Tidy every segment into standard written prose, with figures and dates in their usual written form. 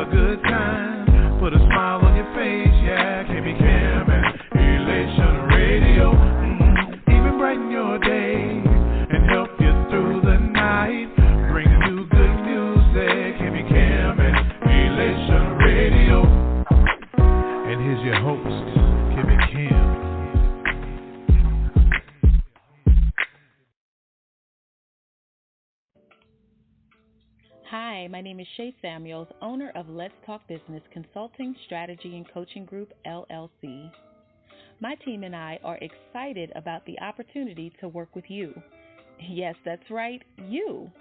a good time. Put a smile on your face, yeah. Can be Cam and Elation Radio. Even brighten your day and help you through the night. Bring you good music. Can be Cam and Elation Radio. And here's your host, Kim and Kim. Hi, my name is Shay Samuels, owner of Let's Talk Business Consulting, Strategy, and Coaching Group, LLC. My team and I are excited about the opportunity to work with you. Yes, that's right, you.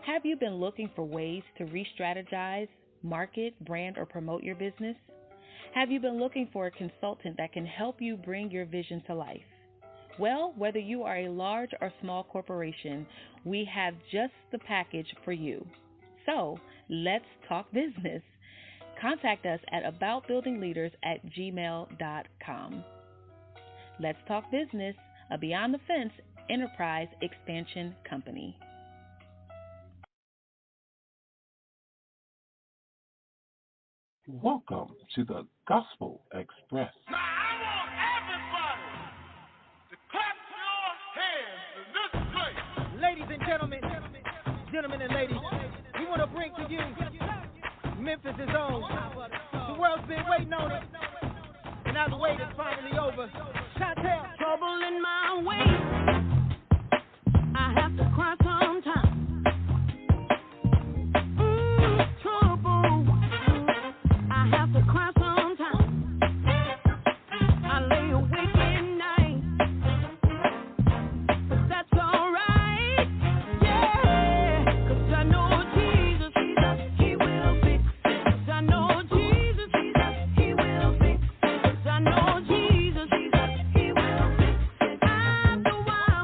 Have you been looking for ways to re-strategize, market, brand, or promote your business? Have you been looking for a consultant that can help you bring your vision to life? Well, whether you are a large or small corporation, we have just the package for you. So, let's talk business. Contact us at aboutbuildingleaders@gmail.com. Let's Talk Business, a Beyond the Fence enterprise expansion company. Welcome to the Gospel Express. Now I want everybody to clap your hands in this place. Ladies and gentlemen, gentlemen and ladies, we want to bring to you Memphis' own. The world's been waiting on it, and now the wait is finally over. Chantel. Trouble in my way, I have to cry sometimes. Trouble, I have to cry sometimes. I lay awake at night, but that's alright, yeah, 'cause I know Jesus, He will fix it. 'Cause I know Jesus, He will fix it. 'Cause I know Jesus, He will fix it. After a while.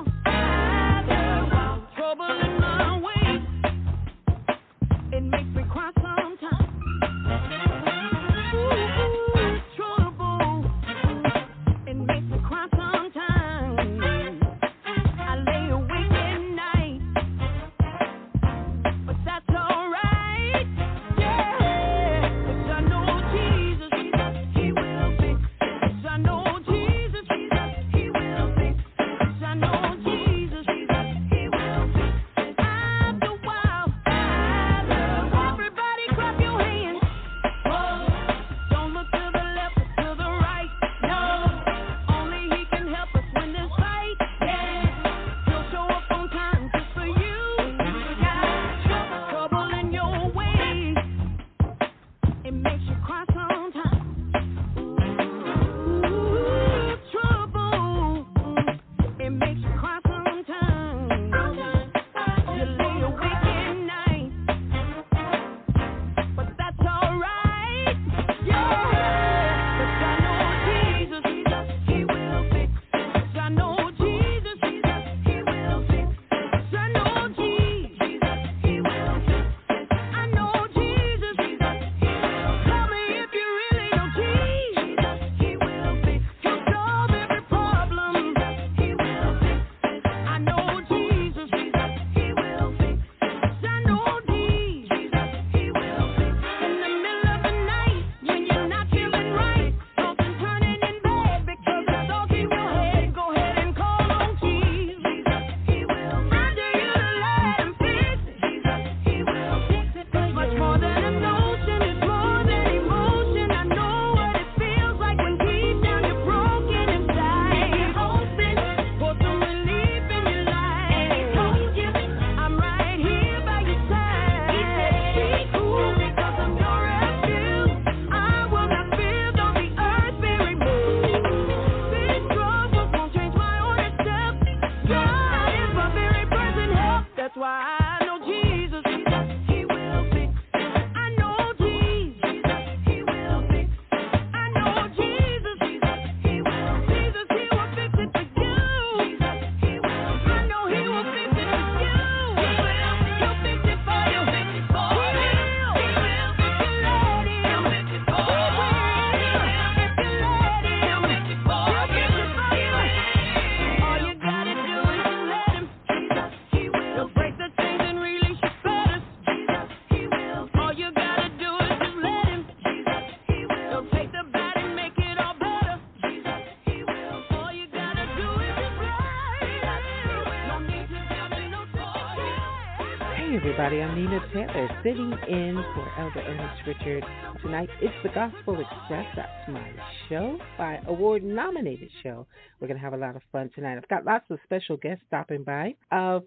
Hey everybody, I'm Nina Taylor, sitting in for Elder Ernest Richard. Tonight, it's the Gospel Express. That's my show, my award-nominated show. We're going to have a lot of fun tonight. I've got lots of special guests stopping by.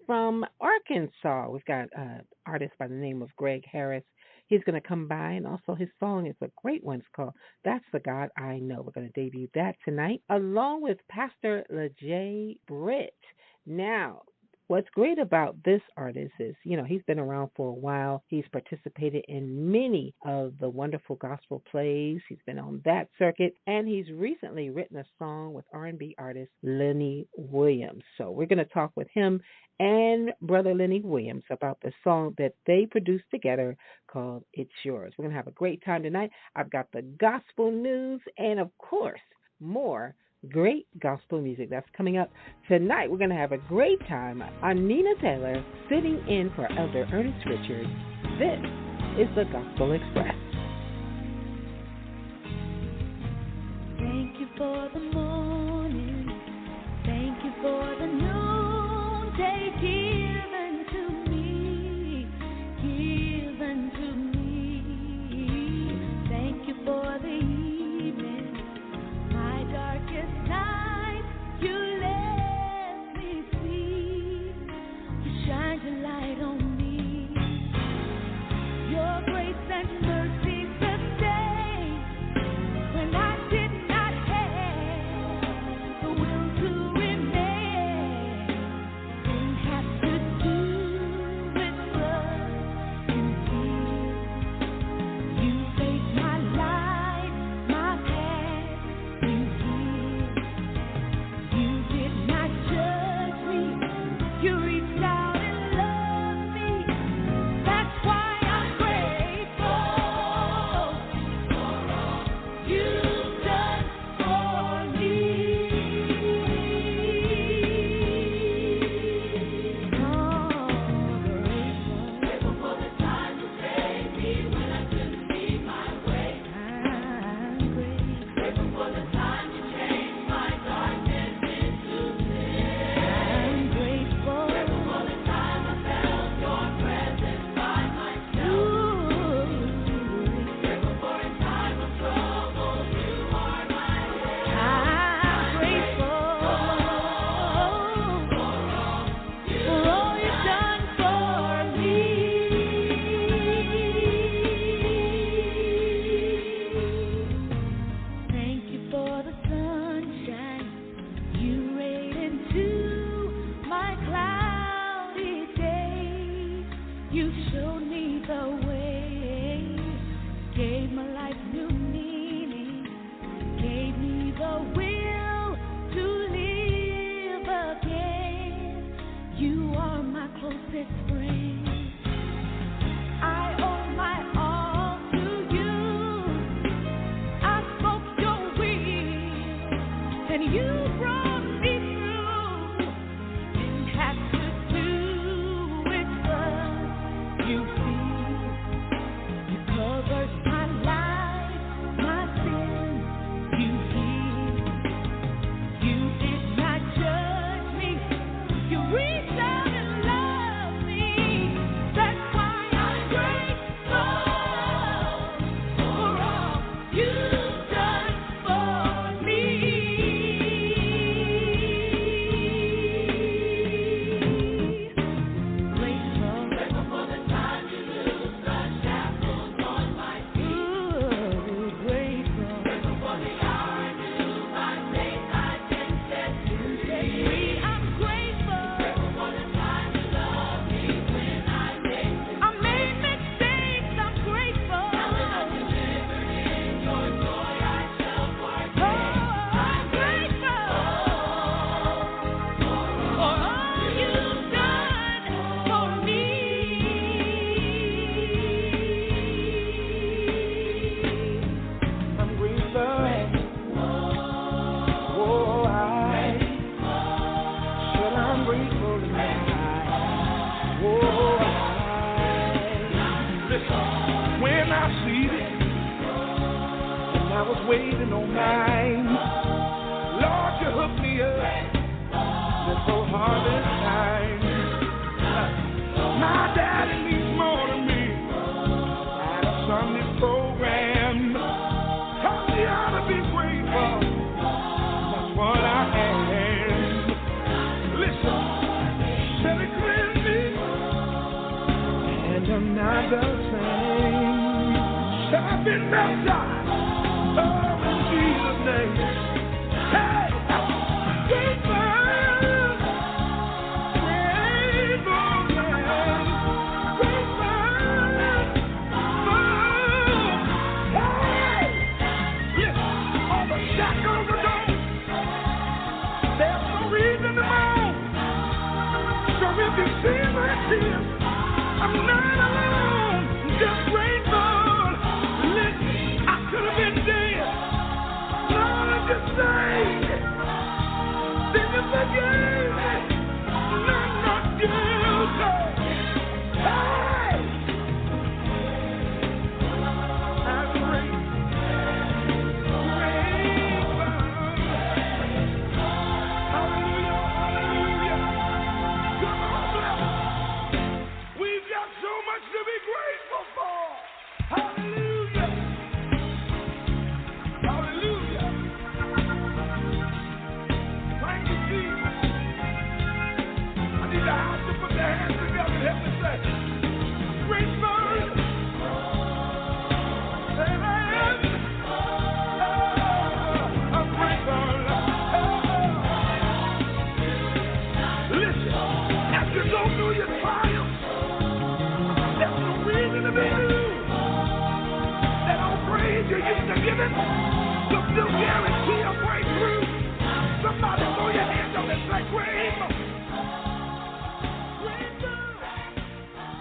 From Arkansas, we've got an artist by the name of Greg Harris. He's going to come by, and also his song is a great one. It's called That's the God I Know. We're going to debut that tonight, along with Pastor LeJay Britt. Now, what's great about this artist is, he's been around for a while. He's participated in many of the wonderful gospel plays. He's been on that circuit, and he's recently written a song with R&B artist Lenny Williams. So we're going to talk with him and Brother Lenny Williams about the song that they produced together called It's Yours. We're going to have a great time tonight. I've got the gospel news and, of course, more great gospel music that's coming up tonight. We're going to have a great time. I'm Nina Taylor, sitting in for Elder Ernest Richard. This is the Gospel Express. Thank you for the morning. Thank you for the noonday given to me. Given to me. Thank you for the evening. My darkest night, you let me see. You shine your light on me. Your grace and mercy sustain when I did not have the will to remain. Didn't have to do with blood and tears. You saved my life, my past. You did not judge me. You reached out and loved me. That's why I'm grateful for all you've done for me. Grateful for the time you saved me when I couldn't see my way. I'm grateful for the time you changed my darkness into day. I'm grateful for the time I felt your presence by my side. Grateful for a time of trouble, you are my help. I'm grateful for all you've done for me. Thank you for the sunshine you rain into my cloudy day. You showed me the way, gave my life new meaning, gave me the will to live again. You are my closest friend. I owe my all to you. I spoke your will, and you brought me through. Didn't have to do with blood, you see. You covered my life, my sin, you healed. You did not judge me. You reached out and loved me. That's why I'm grateful for all you've done for me. Grateful for the time you loosed the shackles on my feet. Grateful for the hour I knew by faith I can set you free. I'm grateful for the time you loved me when I made mistakes. I'm grateful. Now that I'm delivered in your joy, I shall partake. I'm grateful for all you've done for me. I'm grateful. Oh, I said I'm grateful tonight. Oh, listen, when I see it, and I was waiting on mine, Lord, you hooked me up this whole harvest time. My daddy the same. Said I've been baptized, oh, in Jesus' name. Hey, I'm not alone, just grateful. Listen, I could have been dead. Lord, I just saved. Then you forgave me. No, I'm not guilty. Hey! I'm grateful. Hallelujah, hallelujah. Come on, bless. We've got so much to be grateful for. Hallelujah. Hallelujah. Thank you, Jesus. I need the house to put their hands together and help me say, grateful. Say I am. I'm grateful. Listen, as you go through your trials, there's no reason to be new. That old praise you used to give it will still guarantee a breakthrough. Somebody throw your hands up and say, grateful.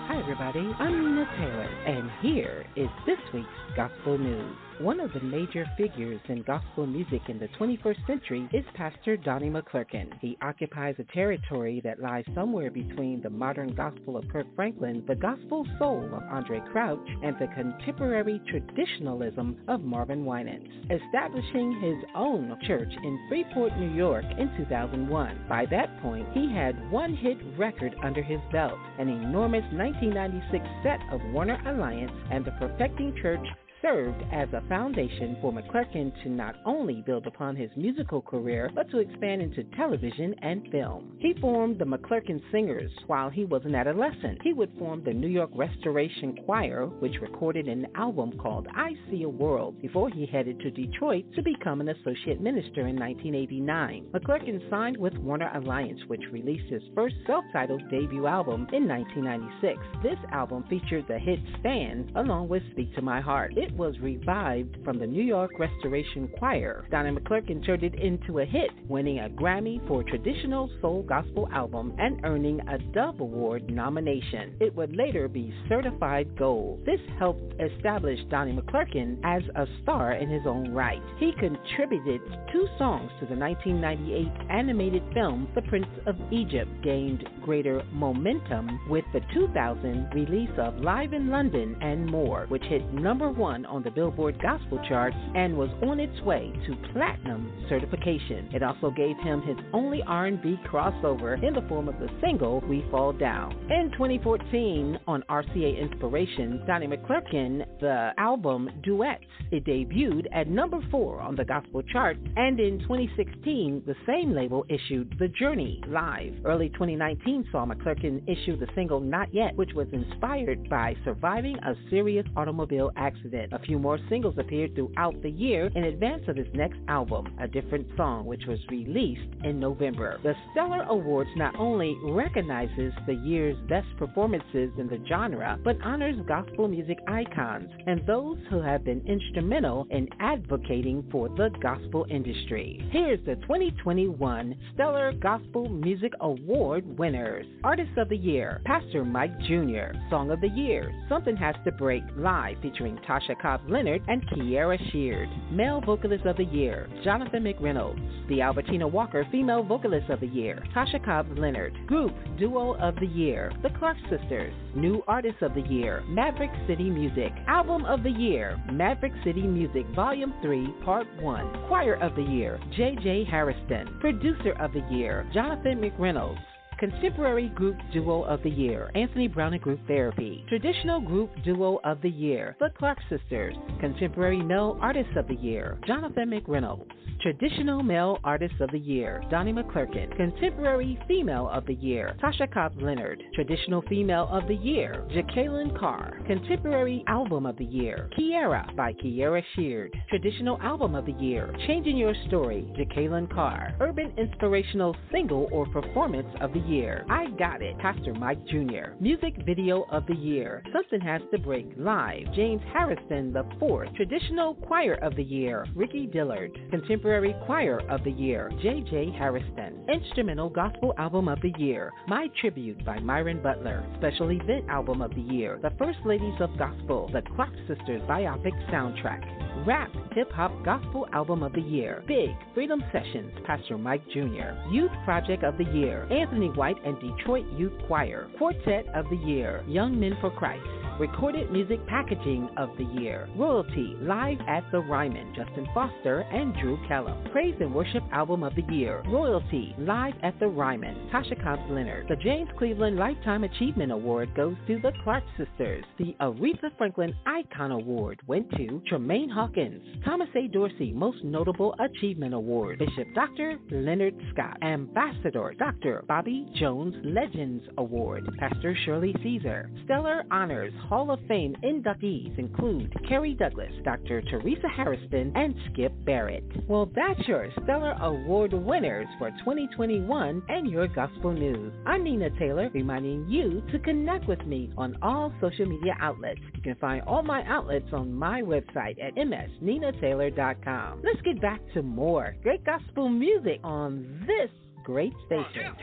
Hi, everybody. I'm Nina Taylor, and here is this week's Gospel News. One of the major figures in gospel music in the 21st century is Pastor Donnie McClurkin. He occupies a territory that lies somewhere between the modern gospel of Kirk Franklin, the gospel soul of Andre Crouch, and the contemporary traditionalism of Marvin Winans, establishing his own church in Freeport, New York in 2001. By that point, he had one hit record under his belt, an enormous 1996 set of Warner Alliance and the Perfecting Church served as a foundation for McClurkin to not only build upon his musical career, but to expand into television and film. He formed the McClurkin Singers while he was an adolescent. He would form the New York Restoration Choir, which recorded an album called I See a World, before he headed to Detroit to become an associate minister in 1989. McClurkin signed with Warner Alliance, which released his first self-titled debut album in 1996. This album featured the hit Stand, along with Speak to My Heart. It was revived from the New York Restoration Choir. Donnie McClurkin turned it into a hit, winning a Grammy for Traditional Soul Gospel Album and earning a Dove Award nomination. It would later be certified gold. This helped establish Donnie McClurkin as a star in his own right. He contributed 2 songs to the 1998 animated film The Prince of Egypt, gained greater momentum with the 2000 release of Live in London and More, which hit #1 on the Billboard Gospel charts and was on its way to platinum certification. It also gave him his only R&B crossover in the form of the single We Fall Down. In 2014, on RCA Inspiration, Donnie McClurkin, the album Duets. It debuted at #4 on the gospel chart, and in 2016, the same label issued The Journey Live. Early 2019 saw McClurkin issue the single Not Yet, which was inspired by surviving a serious automobile accident. A few more singles appeared throughout the year in advance of his next album, A Different Song, which was released in November. The Stellar Awards not only recognizes the year's best performances in the genre, but honors gospel music icons and those who have been instrumental in advocating for the gospel industry. Here's the 2021 Stellar Gospel Music Award winners. Artist of the Year, Pastor Mike Jr. Song of the Year, Something Has to Break, live featuring Tasha Cobbs Leonard and Kiara Sheard. Male Vocalist of the Year, Jonathan McReynolds. The Albertina Walker Female Vocalist of the Year, Tasha Cobbs Leonard. Group Duo of the Year, The Clark Sisters. New Artist of the Year, Maverick City Music. Album of the Year, Maverick City Music Volume 3, Part 1. Choir of the Year, J.J. Harrison. Producer of the Year, Jonathan McReynolds. Contemporary Group Duo of the Year, Anthony Brown and Group Therapy. Traditional Group Duo of the Year, The Clark Sisters. Contemporary Male Artist of the Year, Jonathan McReynolds. Traditional Male Artist of the Year, Donnie McClurkin. Contemporary Female of the Year, Tasha Cobbs Leonard. Traditional Female of the Year, Jacqueline Carr. Contemporary Album of the Year, Kiera by Kiera Sheard. Traditional Album of the Year, Changing Your Story, Jacqueline Carr. Urban Inspirational Single or Performance of the Year, I Got It, Pastor Mike Jr. Music Video of the Year, Something Has to Break, Live, James Harrison IV. Traditional Choir of the Year, Ricky Dillard. Contemporary Choir of the Year, J.J. Harrison. Instrumental Gospel Album of the Year, My Tribute by Myron Butler. Special Event Album of the Year, The First Ladies of Gospel, The Clark Sisters Biopic Soundtrack. Rap Hip Hop Gospel Album of the Year, Big Freedom Sessions, Pastor Mike Jr. Youth Project of the Year, Anthony White and Detroit Youth Choir. Quartet of the Year, Young Men for Christ. Recorded Music Packaging of the Year, Royalty, Live at the Ryman, Justin Foster and Drew Kellum. Praise and Worship Album of the Year, Royalty, Live at the Ryman, Tasha Cobbs Leonard. The James Cleveland Lifetime Achievement Award goes to the Clark Sisters. The Aretha Franklin Icon Award went to Tremaine Hawkins. Thomas A. Dorsey Most Notable Achievement Award, Bishop Dr. Leonard Scott. Ambassador Dr. Bobby Jones Legends Award, Pastor Shirley Caesar. Stellar Honors Hall of Fame inductees include Kerry Douglas, Dr. Teresa Harrison, and Skip Barrett. Well, that's your Stellar Award winners for 2021 and your gospel news. I'm Nina Taylor, reminding you to connect with me on all social media outlets. You can find all my outlets on my website at msninataylor.com. Let's get back to more great gospel music on this great station.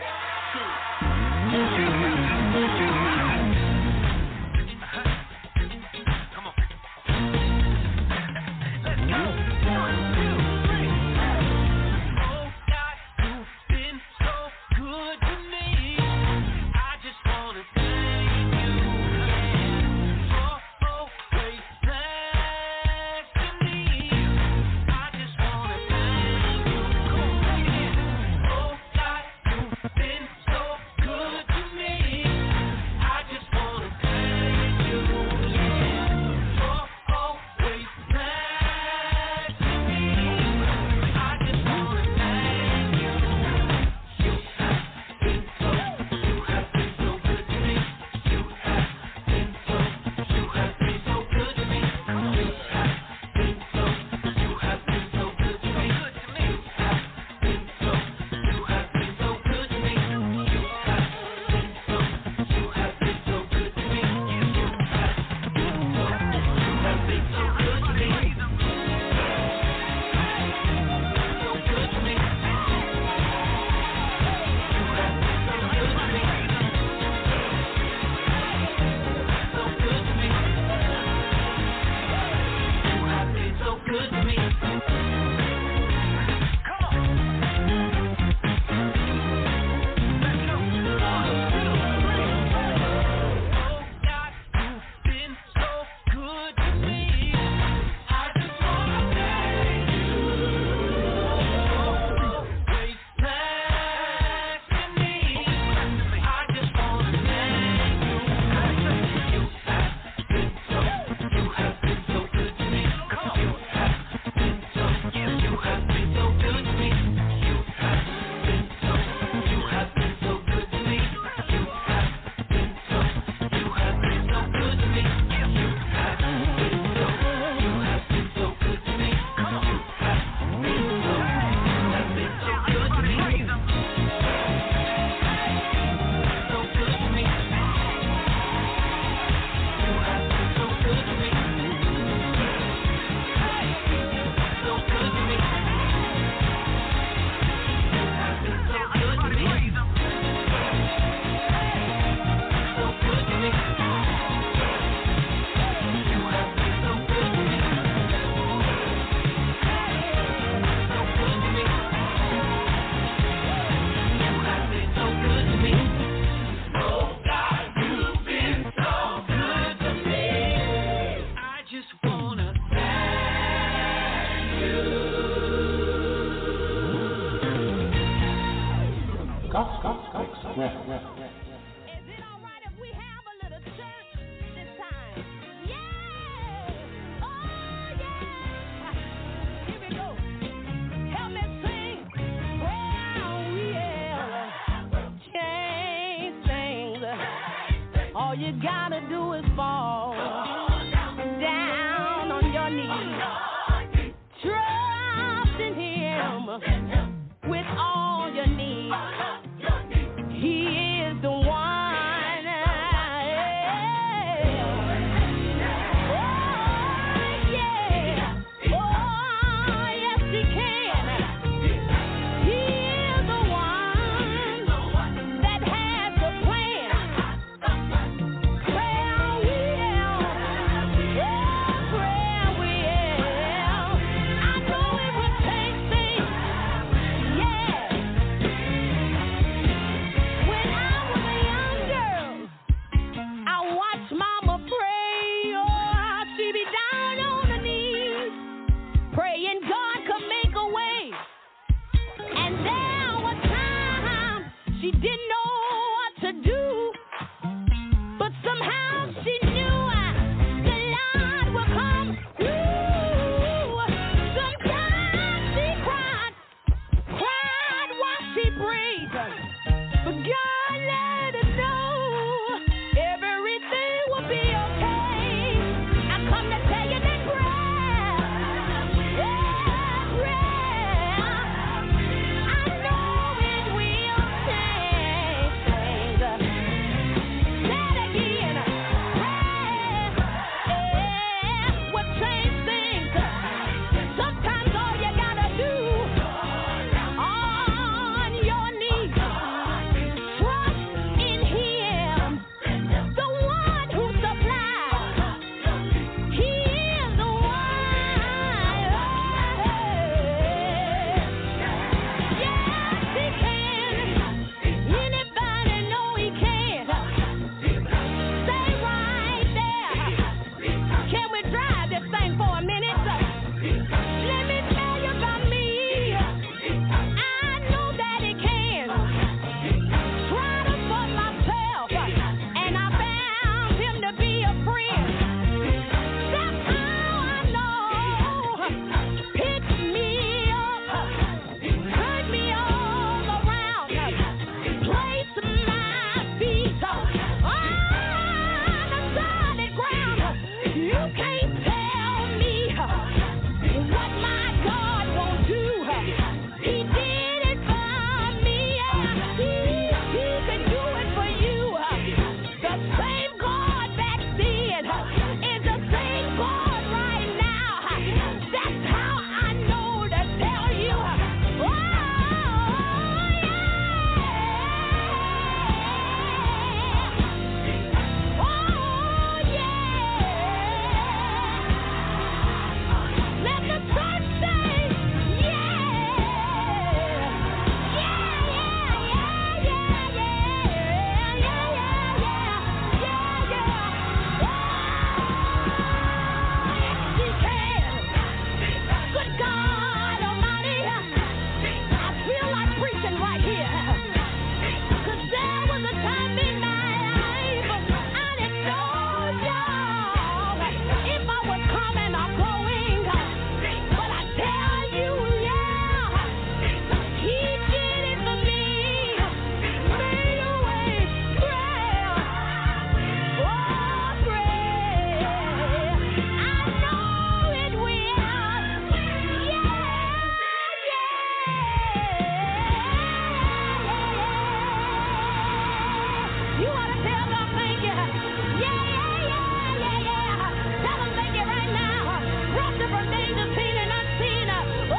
So it all right if we have a little church this time? Yeah! Oh, yeah! Here we go. Help me sing. Well, we'll change things. All you gotta do is fall down on your knees. Trust in Him with all your needs. He is the one. Oh, yeah. Oh, yes, He can. He is the one that has the plan. Prayer will. Prayer will. I know it will change things. Yeah. When I was a young girl, I watched Mama pray. Oh, she be down on her knees, praying God could make a way. And there was times she didn't know what to do, but somehow she knew the Lord would come through. Sometimes she cried while she prayed. But God let us know everything will be okay. I come to tell you that prayer, I know it will change things. Say it again, prayer will change things. Sometimes all you gotta do on your knees. Trust in Him, the one who supplies. He is the one. Yes, He can. Anybody know He can? Stay right there. Can we drive this thing for a minute? Let me tell you about me. I know that He can. Tried Him for myself, and I found Him to be a friend. That's how I know. Pick me up, turn me all around, place my feet on the solid ground. You can't tell me what my God won't do. He did it for me. He can do it for you. The same God back then is the same God right now. That's how I know to tell you. Oh, yeah. Let the church say, Good God Almighty, I feel like preaching right here. 'Cause there was a time in my life I didn't know, y'all, if I was coming or going. But I tell you, yeah, He did it for me. Made a way, prayer. Oh, prayer. I know it will. You ought to tell them thank you. Tell them thank you right now. Brought you from danger seen and unseen. Woo,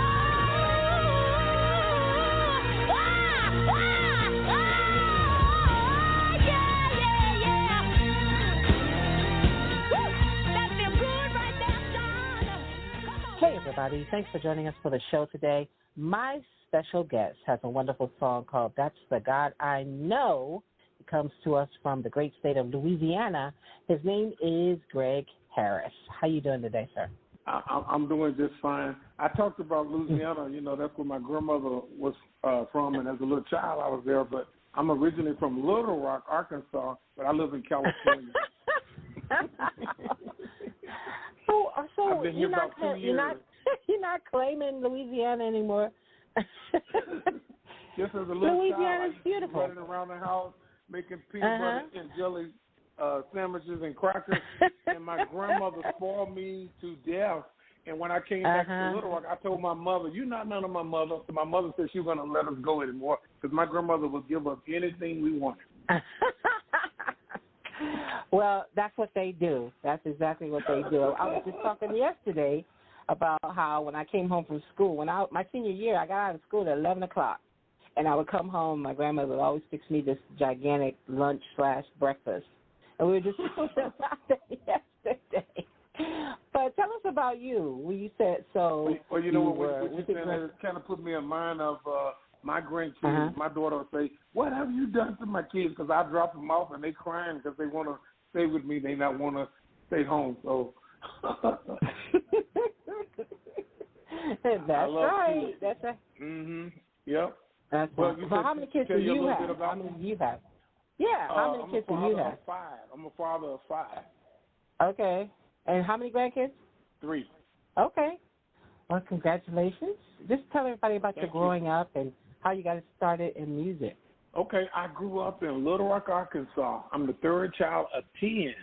that feels good right there, John. Come on. Hey, everybody. Thanks for joining us for the show today. My special guest has a wonderful song called That's the God I Know. It comes to us from the great state of Louisiana. His name is Greg Harris. How you doing today, sir? I'm doing just fine. I talked about Louisiana. You know, that's where my grandmother was from, and as a little child I was there. But I'm originally from Little Rock, Arkansas, but I live in California. So I've been here about 2 years. You're not claiming Louisiana anymore. Just as a little Louisiana's child, I beautiful. running around the house making peanut butter and jelly sandwiches and crackers, and my grandmother spoiled me to death. And when I came back to Little Rock, I told my mother, "You're not none of my mother." So my mother said she was going to let us go anymore because my grandmother would give us anything we wanted. Well, that's what they do. That's exactly what they do. I was just talking yesterday about how when I came home from school, my senior year, I got out of school at 11 o'clock, and I would come home. My grandmother would always fix me this gigantic lunch/breakfast, and we were just talking about that yesterday. But tell us about you. When you said so. Well, you know what you said, it kind of put me in mind of my grandkids. My daughter would say, "What have you done to my kids?" Because I drop them off and they crying because they want to stay with me. They not want to stay home. So that's right. Kids. That's right. Yep. That's well, right. So how many kids do you have? How many do you have? Yeah. How many kids do you have? I'm a father of 5. Okay. And how many grandkids? 3. Okay. Well, congratulations. Just tell everybody about your growing up and how you got started in music. Okay, I grew up in Little Rock, Arkansas. I'm the 3rd child of 10.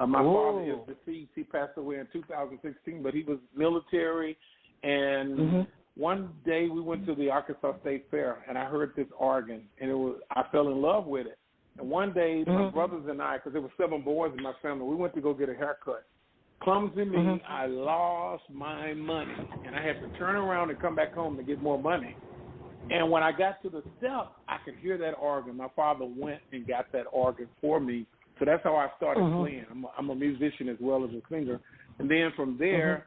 My father is deceased. He passed away in 2016, but he was military. And one day we went to the Arkansas State Fair, and I heard this organ, and I fell in love with it. And one day, my brothers and I, because there were 7 boys in my family, we went to go get a haircut. Clumsy me, I lost my money, and I had to turn around and come back home to get more money. And when I got to the step, I could hear that organ. My father went and got that organ for me, so that's how I started playing. I'm a musician as well as a singer. And then from there,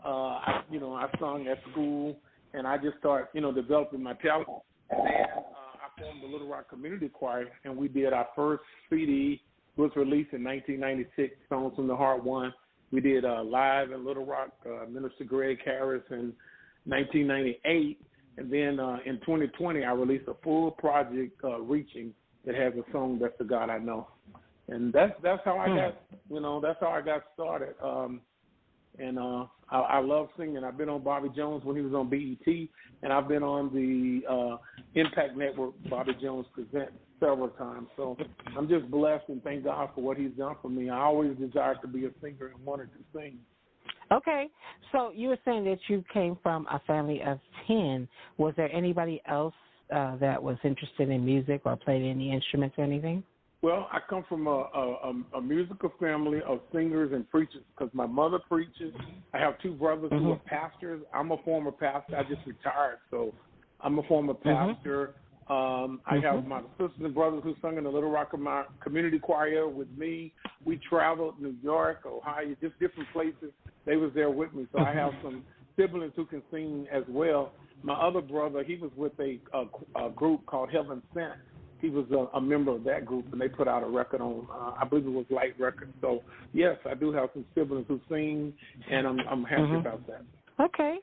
I sung at school, and I just started, developing my talent. And then I formed the Little Rock Community Choir, and we did our first CD. It was released in 1996, Songs from the Heart 1. We did live in Little Rock, Minister Greg Harris in 1998. And then in 2020, I released a full project, Reaching, that has a song, That's the God I Know. And that's how I got, that's how I got started. I love singing. I've been on Bobby Jones when he was on BET, and I've been on the Impact Network, Bobby Jones Presents, several times. So I'm just blessed and thank God for what he's done for me. I always desired to be a singer and wanted to sing. Okay. So you were saying that you came from a family of 10. Was there anybody else that was interested in music or played any instruments or anything? Well, I come from a musical family of singers and preachers because my mother preaches. I have 2 brothers who are pastors. I'm a former pastor. I just retired, so I'm a former pastor. I have my sisters and brothers who sung in the Little Rock Community Choir with me. We traveled New York, Ohio, just different places. They was there with me, so I have some siblings who can sing as well. My other brother, he was with a group called Heaven Sent. He was a member of that group, and they put out a record on, I believe it was Light Records. So, yes, I do have some siblings who sing, and I'm happy about that. Okay.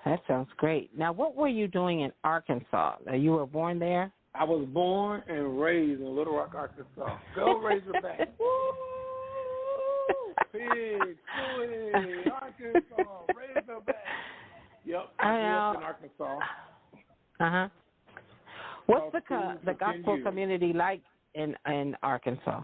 That sounds great. Now, what were you doing in Arkansas? You were born there? I was born and raised in Little Rock, Arkansas. Go Razorback. Pig, Arkansas, Razorback. Yep, I grew up in Arkansas. What's the gospel community like in Arkansas?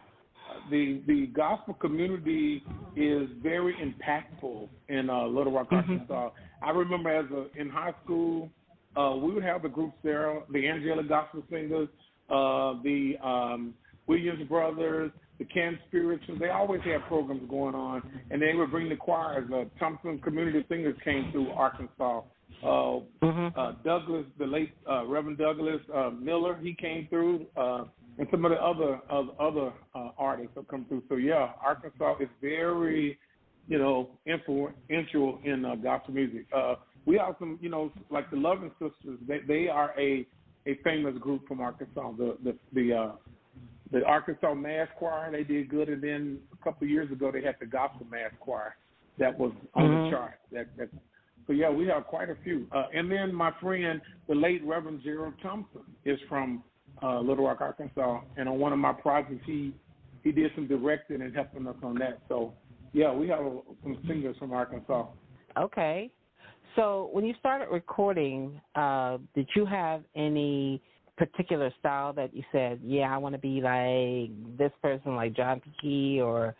The gospel community is very impactful in Little Rock, Arkansas. I remember in high school, we would have the groups there, the Angelic Gospel Singers, the Williams Brothers, the Can Spirituals. They always had programs going on, and they would bring the choirs. Thompson Community Singers came through Arkansas. Douglas, the late Reverend Douglas Miller, he came through, and some of the other artists have come through. So yeah, Arkansas is very, influential in gospel music. We have some, like the Loving Sisters. They are a famous group from Arkansas. The Arkansas Mass Choir, they did good, and then a couple of years ago they had the Gospel Mass Choir that was on the chart. So yeah, we have quite a few. And then my friend, the late Reverend Gerald Thompson, is from Little Rock, Arkansas. And on one of my projects, he did some directing and helping us on that. So, yeah, we have some singers from Arkansas. Okay. So when you started recording, did you have any particular style that you said, yeah, I want to be like this person, like John P. Key, or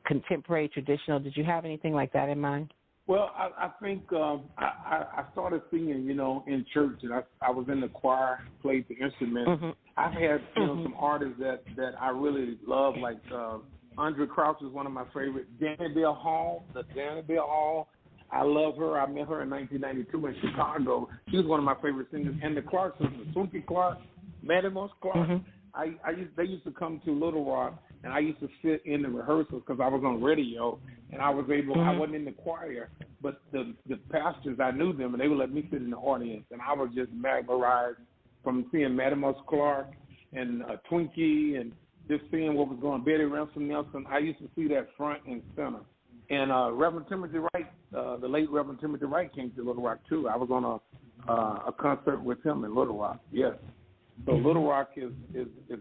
contemporary, traditional? Did you have anything like that in mind? Well, I think I started singing, in church, and I was in the choir, played the instrument. Mm-hmm. I've had, some artists that I really love, like Andre Crouch is one of my favorites. Danny Bell Hall, I love her. I met her in 1992 in Chicago. She was one of my favorite singers. And the Clarks, Swinky Clark, Maddie Clark. Mm-hmm. They used to come to Little Rock, and I used to sit in the rehearsals because I was on radio, and I was able. I wasn't in the choir, but the pastors, I knew them, and they would let me sit in the audience, and I was just mesmerized from seeing Maddie Clark and Twinkie, and just seeing what was going on. Betty Ransom Nelson. I used to see that front and center. And Reverend Timothy Wright, the late Reverend Timothy Wright, came to Little Rock too. I was on a concert with him in Little Rock. Yes. So Little Rock is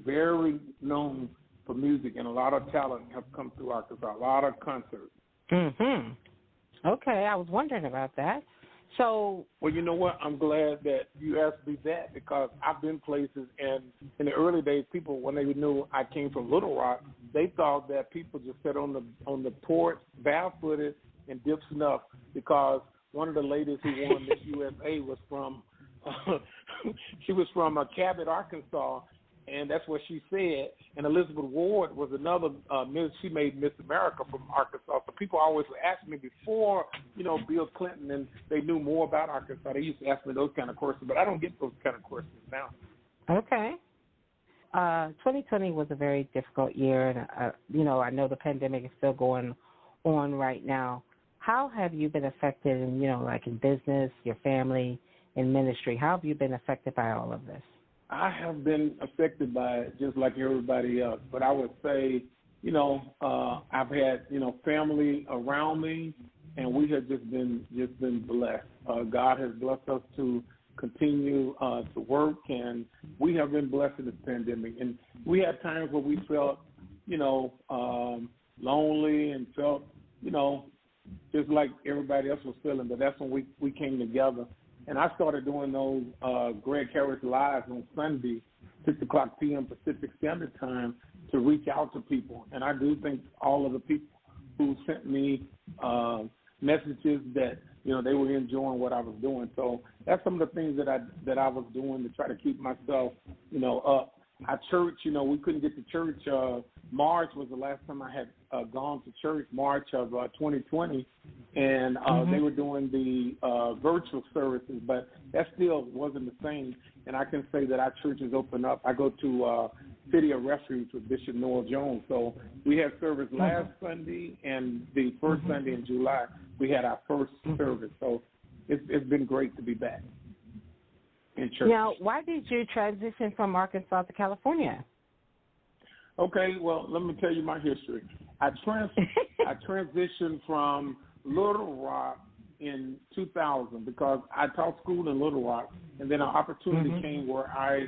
very known for music, and a lot of talent have come through Arkansas. A lot of concerts. Mhm. Okay, I was wondering about that. So, well, you know what? I'm glad that you asked me that, because I've been places, and in the early days, people, when they knew I came from Little Rock, they thought that people just sat on the porch barefooted and dip snuff, because one of the ladies who won Miss USA was from she was from Cabot, Arkansas, and that's what she said. And Elizabeth Ward was another she made Miss America from Arkansas. So people always asked me before, Bill Clinton, and they knew more about Arkansas. They used to ask me those kind of questions, but I don't get those kind of questions now. Okay. 2020 was a very difficult year, and I know the pandemic is still going on right now. How have you been affected in, like in business, your family, in ministry? How have you been affected by all of this? I have been affected by it just like everybody else, but I would say, I've had, family around me, and we have just been blessed. God has blessed us to continue to work, and we have been blessed in this pandemic. And we had times where we felt, lonely and felt, just like everybody else was feeling, but that's when we came together. And I started doing those Greg Harris Lives on Sunday, 6 o'clock p.m. Pacific Standard Time, to reach out to people. And I do think all of the people who sent me messages that, they were enjoying what I was doing. So that's some of the things that I was doing to try to keep myself, up. Our church, we couldn't get to church. March was the last time I had gone to church, March of 2020, and they were doing the virtual services, but that still wasn't the same. And I can say that our church is open up. I go to City of Refuge with Bishop Noel Jones. So we had service last Sunday, and the first Sunday in July, we had our first service. So it's been great to be back in church. Now, why did you transition from Arkansas to California? Okay, well, let me tell you my history. I transitioned from Little Rock in 2000 because I taught school in Little Rock, and then an opportunity came where I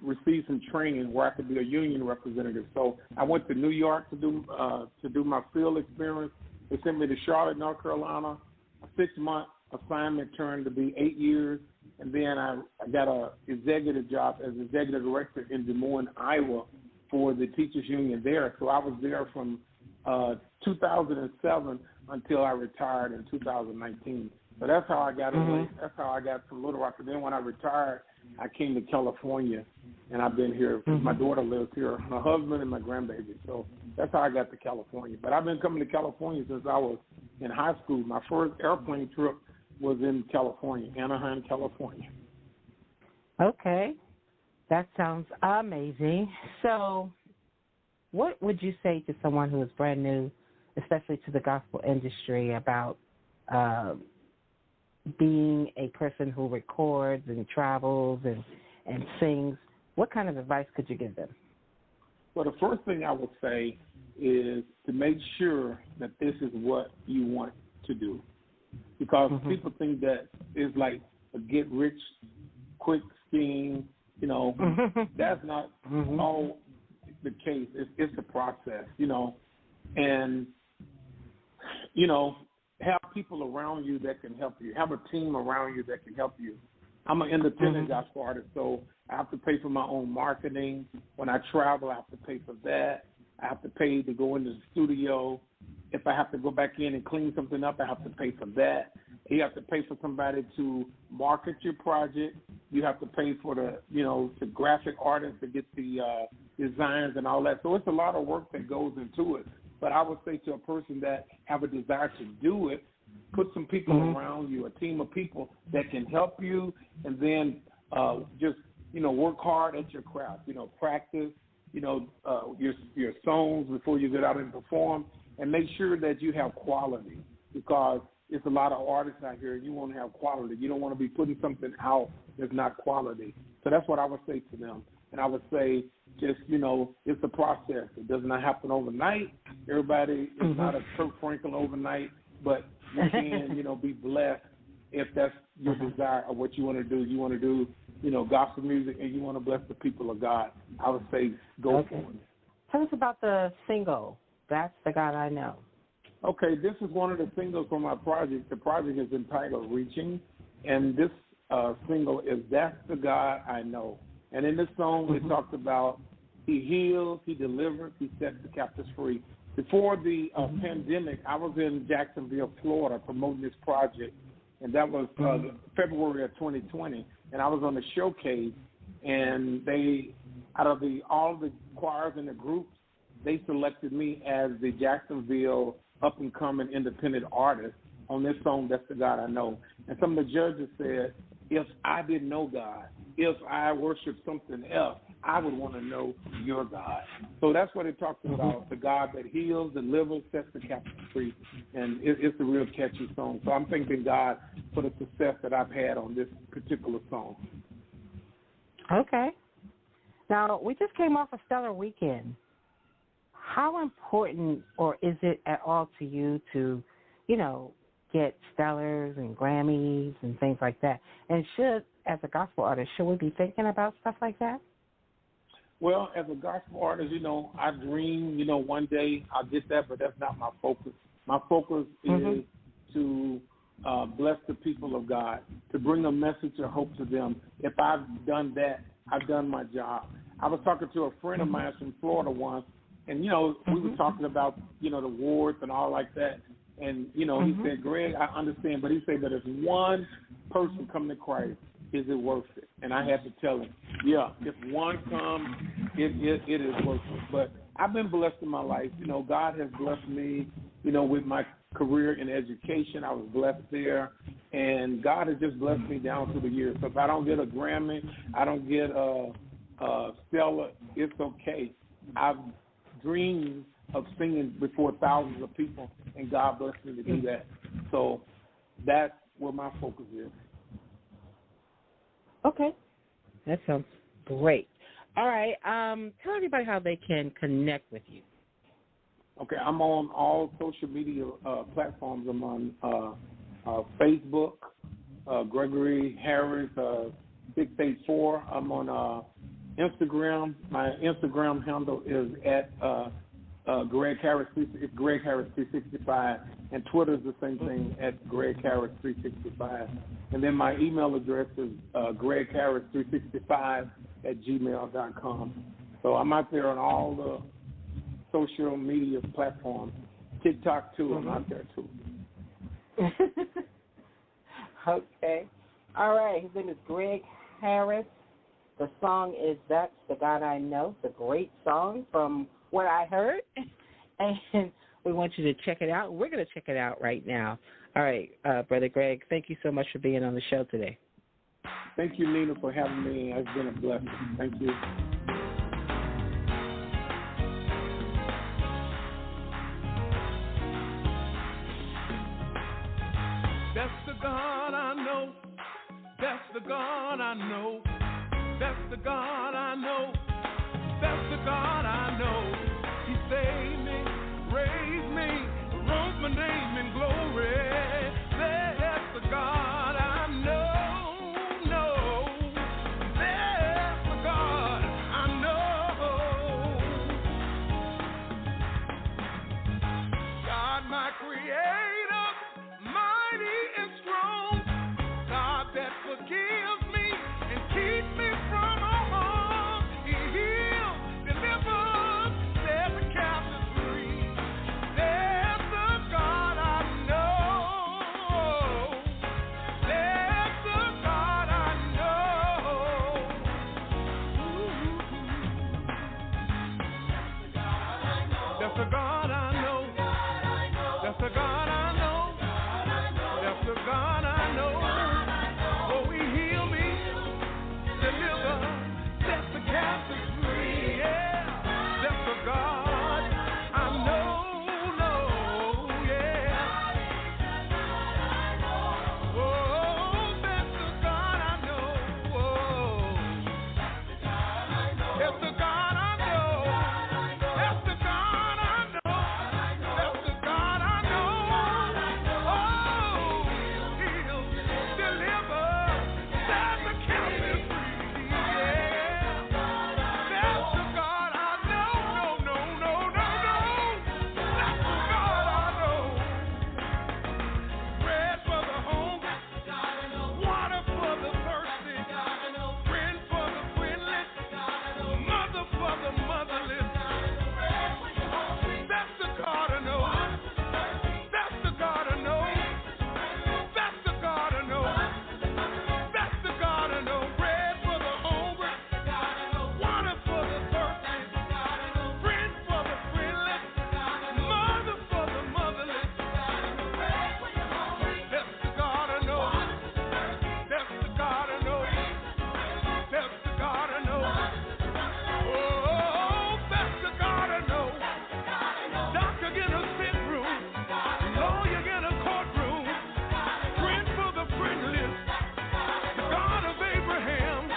received some training where I could be a union representative. So I went to New York to do my field experience. They sent me to Charlotte, North Carolina. A 6-month assignment turned to be 8 years, and then I got an executive job as executive director in Des Moines, Iowa, for the teachers union there. So I was there from 2007 until I retired in 2019. So that's how I got away. That's how I got from Little Rock. And then when I retired, I came to California, and I've been here. My daughter lives here, my husband and my grandbaby. So that's how I got to California. But I've been coming to California since I was in high school. My first airplane trip was in California, Anaheim, California. Okay. That sounds amazing. So what would you say to someone who is brand new, especially to the gospel industry, about being a person who records and travels and sings? What kind of advice could you give them? Well, the first thing I would say is to make sure that this is what you want to do. Because people think that it's like a get-rich-quick scheme, You know, that's not all the case. It's a process, you know, and, you know, have people around you that can help you. Have a team around you that can help you. I'm an independent gospel artist, so I have to pay for my own marketing. When I travel, I have to pay for that. I have to pay to go into the studio. If I have to go back in and clean something up, I have to pay for that. You have to pay for somebody to market your project. You have to pay for the, you know, the graphic artist to get the designs and all that. So it's a lot of work that goes into it. But I would say to a person that have a desire to do it, put some people around you, a team of people that can help you, and then just, you know, work hard at your craft. You know, practice, you know, your songs before you get out and perform, and make sure that you have quality, because it's a lot of artists out here, and you want to have quality. You don't want to be putting something out that's not quality. So that's what I would say to them. And I would say just, you know, it's a process. It does not happen overnight. Everybody is not a Kirk Franklin overnight, but you can, you know, be blessed if that's your desire of what you want to do. You want to do, you know, gospel music, and you want to bless the people of God. I would say go for it. Tell us about the single, That's the God I Know. Okay, this is one of the singles from my project. The project is entitled Reaching, and this single is That's the God I Know. And in this song, it talks about He heals, He delivers, He sets the captives free. Before the pandemic, I was in Jacksonville, Florida, promoting this project, and that was February of 2020. And I was on the showcase, and they, out of all the choirs and the groups, they selected me as the Jacksonville up-and-coming independent artist on this song, That's the God I Know. And some of the judges said, if I didn't know God, if I worship something else, I would want to know your God. So that's what it talks about, the God that heals, delivers, sets the captives free. And it's a real catchy song. So I'm thanking God for the success that I've had on this particular song. Okay. Now, we just came off a stellar weekend. How important, or is it at all to you to, you know, get Stellars and Grammys and things like that? And should, as a gospel artist, should we be thinking about stuff like that? Well, as a gospel artist, you know, I dream, you know, one day I'll get that, but that's not my focus. My focus is to bless the people of God, to bring a message of hope to them. If I've done that, I've done my job. I was talking to a friend of mine from Florida once, and, you know, we were talking about, you know, the wars and all like that. And, you know, he said, Greg, I understand, but he said that if one person come to Christ, is it worth it? And I had to tell him, yeah, if one comes, it is worth it. But I've been blessed in my life. You know, God has blessed me, you know, with my career in education. I was blessed there. And God has just blessed me down through the years. So if I don't get a Grammy, I don't get a Stellar, it's okay. I've dreamed of singing before thousands of people, and God blessed me to do that. So that's where my focus is. Okay. That sounds great. All right. Tell everybody how they can connect with you. Okay, I'm on all social media platforms. I'm on Facebook, Gregory Harris 684. I'm on Instagram. My Instagram handle is at Greg Harris. It's Greg Harris 365, and Twitter is the same thing at Greg Harris 365. And then my email address is Greg Harris 365 at gmail.com. So I'm out there on all the social media platforms. TikTok too. I'm out there too. Okay. All right. His name is Greg Harris. The song is That's the God I Know. It's a great song from what I heard, and we want you to check it out. We're going to check it out right now. All right, Brother Greg, thank you so much for being on the show today. Thank you, Nina, for having me. It's been a blessing. Thank you. That's the God I know. That's the God I know. That's the God I know. That's the God I know. He saved me, raised me, wrote my name in glory. That's the God I know. That's That's the God I know. That's the God I know. That's the God I know. Oh, He heal me, deliver, set the captives free. Yeah, that's the God I know. Yeah. Oh, that's the God I know. Oh, that's the God I know. That's the God I know. That's the God I know. Oh, heal, deliver, set the captives free. Yeah, that's the God I know. No, no, no, no, no. That's the God I know. Bread for the hungry, water for the thirsty, friend for the friendless, mother for the motherless. That's the God I know. That's the God I know. That's the God I know. That's the God I know. Bread for the hungry, water for the thirsty, friend for the friendless, mother for the motherless. That's the God I know. That's the God I know. That's the God I know. Oh, that's the God I know. Doctor in a sick room, lawyer in a courtroom, friend for the friendless, the God of Abraham.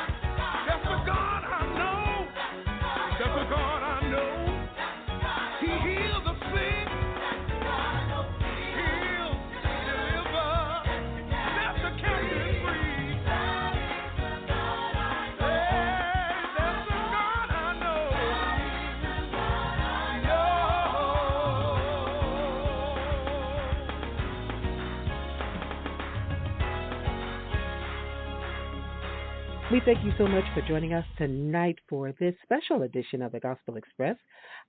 That's the God I know. That's the God I know. He healed the sick, heal, deliver, set the captives free. Hey, that's the God I know. We thank you so much for joining us tonight for this special edition of the Gospel Express.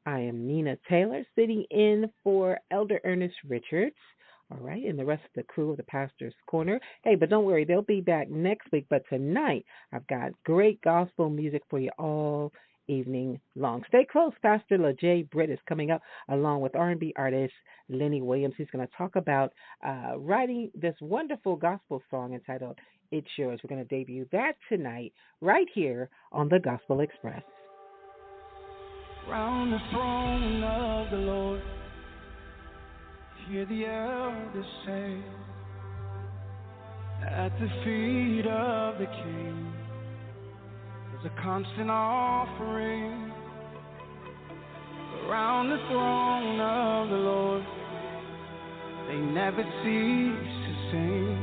I am Nina Taylor, sitting in for Elder Ernest Richards. All right, and the rest of the crew of the Pastor's Corner. Hey, but don't worry, they'll be back next week. But tonight, I've got great gospel music for you all evening long. Stay close. Pastor LaJay Britt is coming up along with R&B artist Lenny Williams. He's going to talk about writing this wonderful gospel song entitled It's Yours. We're going to debut that tonight right here on the Gospel Express. Round the throne of the Lord, hear the elders say, at the feet of the King, there's a constant offering. Around the throne of the Lord, they never cease to sing.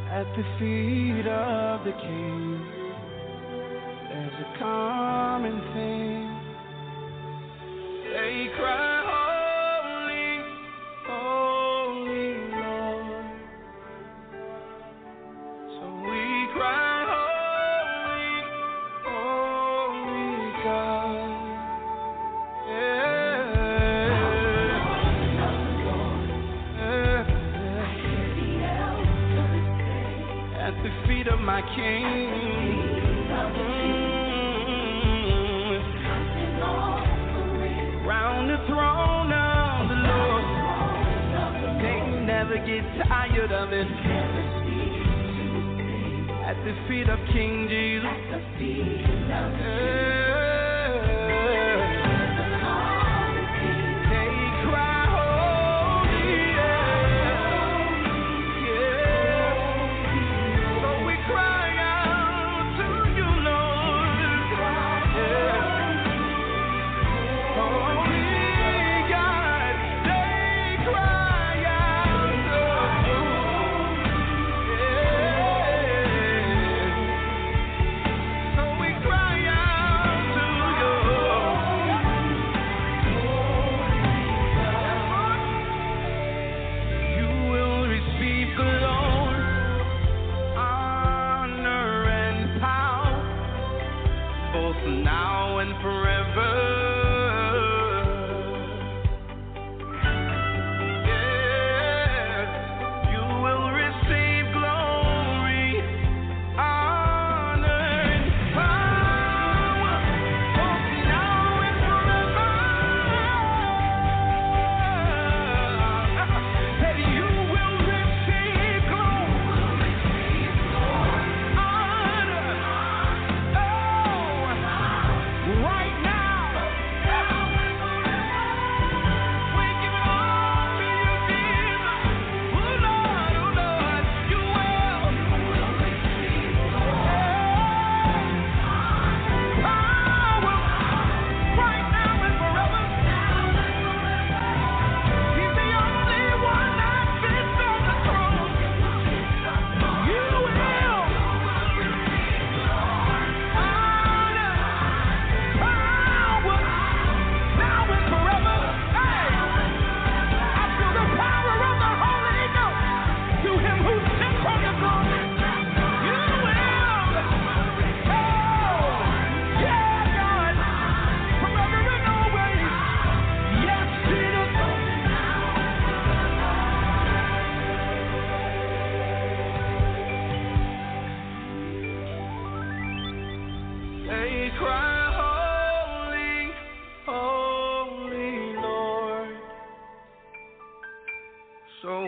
At the feet of the King, there's a common thing. They cry, holy, holy Lord. So we cry, holy, holy God. At the feet of my King, round the throne of the Lord, they never get tired of it. At the feet of King Jesus, we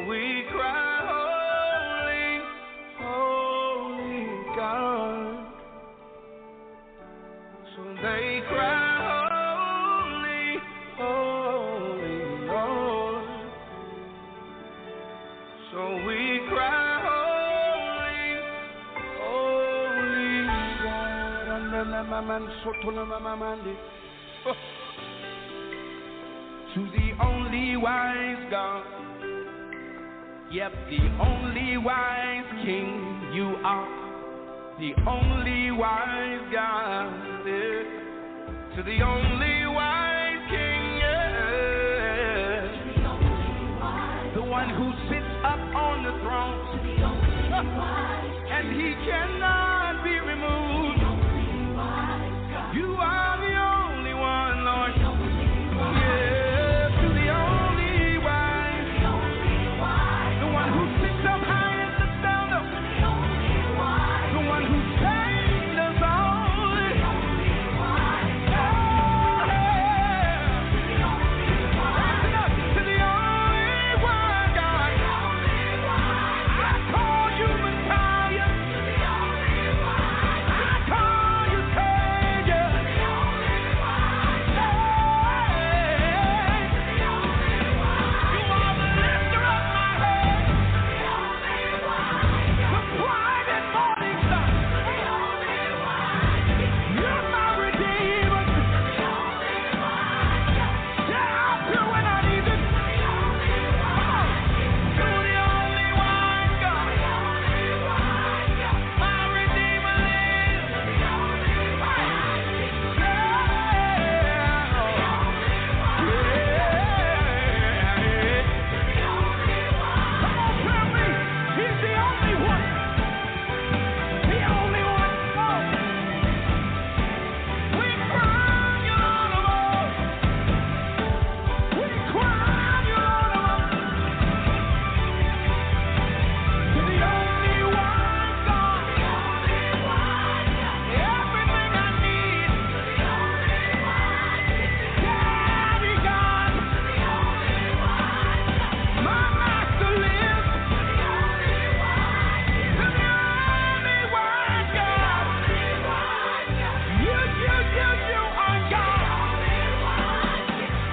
we cry, holy, holy God. So they cry, holy, holy Lord. So we cry, holy, holy God. To the only wise God, yep, the only wise King, you are the only wise God. Yeah. To the only wise King, yeah. The one who sits up on the throne, and he cannot be removed. You are the only one, Lord. Yeah, to the only wise, the one who sits up high and looks down low, the one who saved us all. To the only wise God, I call you Messiah. I call you Savior. You are the lifter of my head, the bright and morning star. You're my redeemer. Yeah, I'll do when I need it. You're the only one, God. My redeemer lives. He's the only one. The only one. We crown you Lord of all. We crown you Lord of all. To the only one God. Everything I need. Daddy God. My master lives. To the only one God.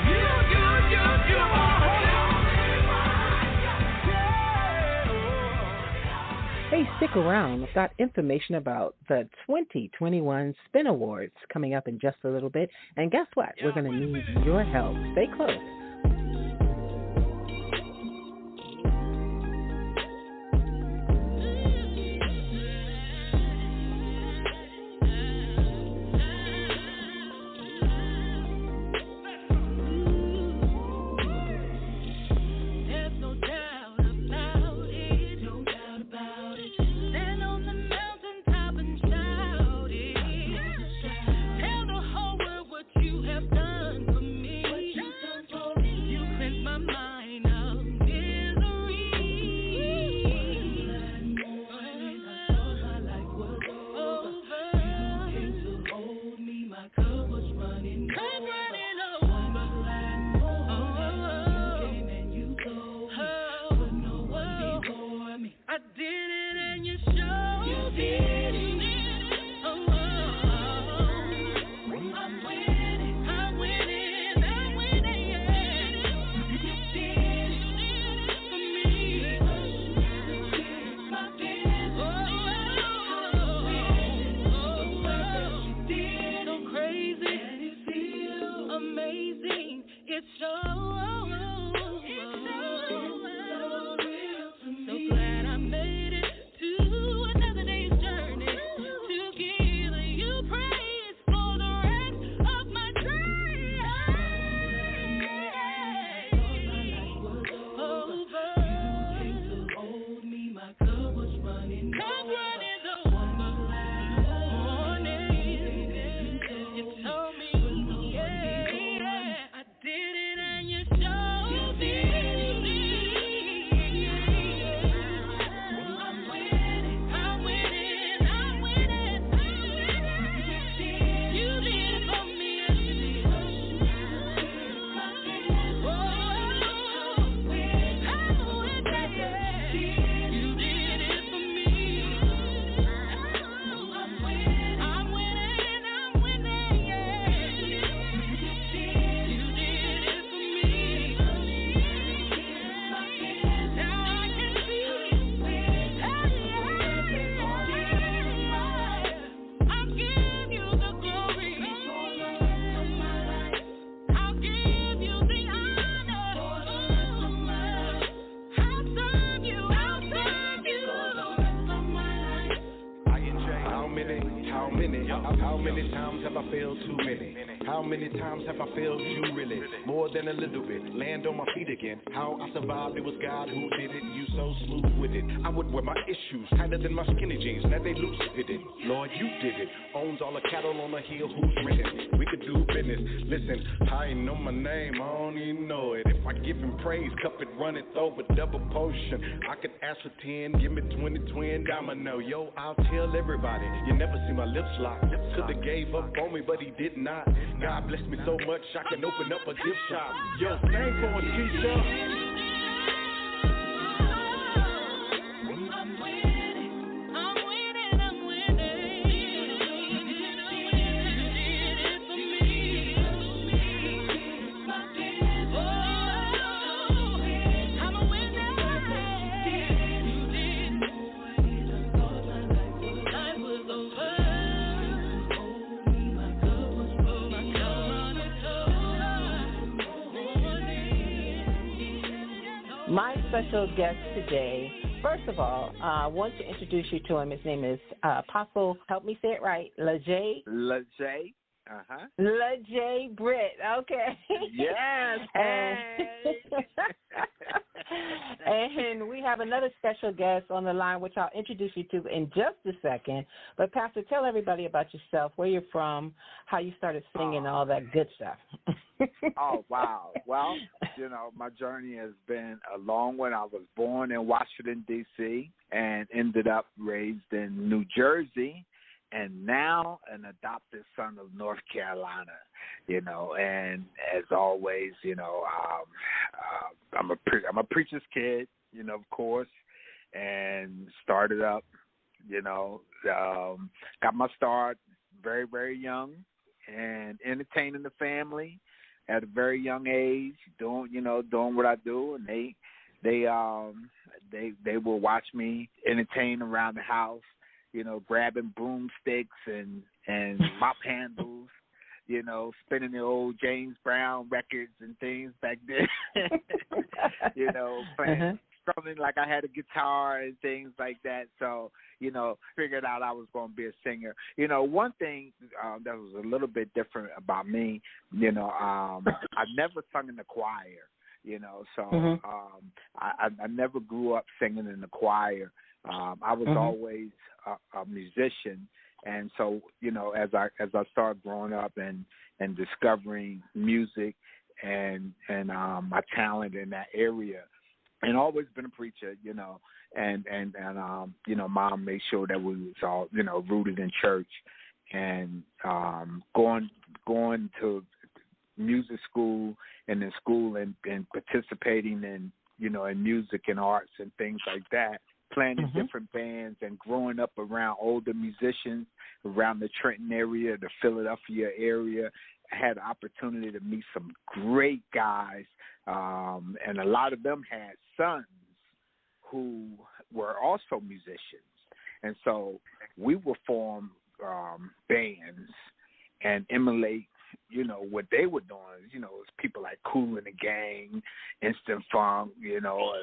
You are God. You are holy. Hey, stick around. I've got information about the 2021 Spin Awards coming up in just a little bit. And guess what? We're going to need your help. Stay close. There's no doubt about it. No doubt about it. Stand on the mountaintop and shout it. Tell the whole world what you have done for me. What you've done for I failed too many? How many times have I failed you really? More than a little bit. Land on my feet again. How I survived, it was God who did it. You so smooth with it. I would wear my issues tighter than my skinny jeans. Now they loose fitted. Lord, you did it. Owns all the cattle on the hill. Who's renting? We could do business. Listen, I ain't know my name. I don't even know it. If I give him praise, cup it, run it over, double potion. I could ask for 10, give me 20, twin domino. Yo, I'll tell everybody. You never see my lips lock. Could've gave up on me, but he did not. God bless me so much, I can open up a gift shop. Yo, sing for us, Keisha. My special guest today, first of all, I want to introduce you to him. His name is Apostle, help me say it right, LeJay. LeJay. LeJay Britt, okay. Yes. And we have another special guest on the line, which I'll introduce you to in just a second. But, Pastor, tell everybody about yourself, where you're from, how you started singing, all that good stuff. Oh, wow. Well, you know, my journey has been a long one. I was born in Washington, D.C., and ended up raised in New Jersey, and now an adopted son of North Carolina, you know. And as always, you know, I'm a preacher's kid, you know, of course, and started up, you know, got my start very, very young and entertaining the family at a very young age, doing what I do, and they will watch me entertain around the house, you know, grabbing broomsticks and mop handles, you know, spinning the old James Brown records and things back then, you know, playing, strumming like I had a guitar and things like that. So, you know, figured out I was going to be a singer. You know, one thing that was a little bit different about me, you know, I never sung in the choir, you know, so I never grew up singing in the choir. I was always a musician, and so, you know, as I started growing up and discovering music and my talent in that area, and always been a preacher, you know, and you know, Mom made sure that we was all, you know, rooted in church, and going to music school and in school and participating in, you know, in music and arts and things like that, playing in different bands and growing up around older musicians around the Trenton area, the Philadelphia area. I had the opportunity to meet some great guys, and a lot of them had sons who were also musicians. And so we would form bands and emulate, you know, what they were doing. You know, it's people like Kool and the Gang, Instant Funk, you know,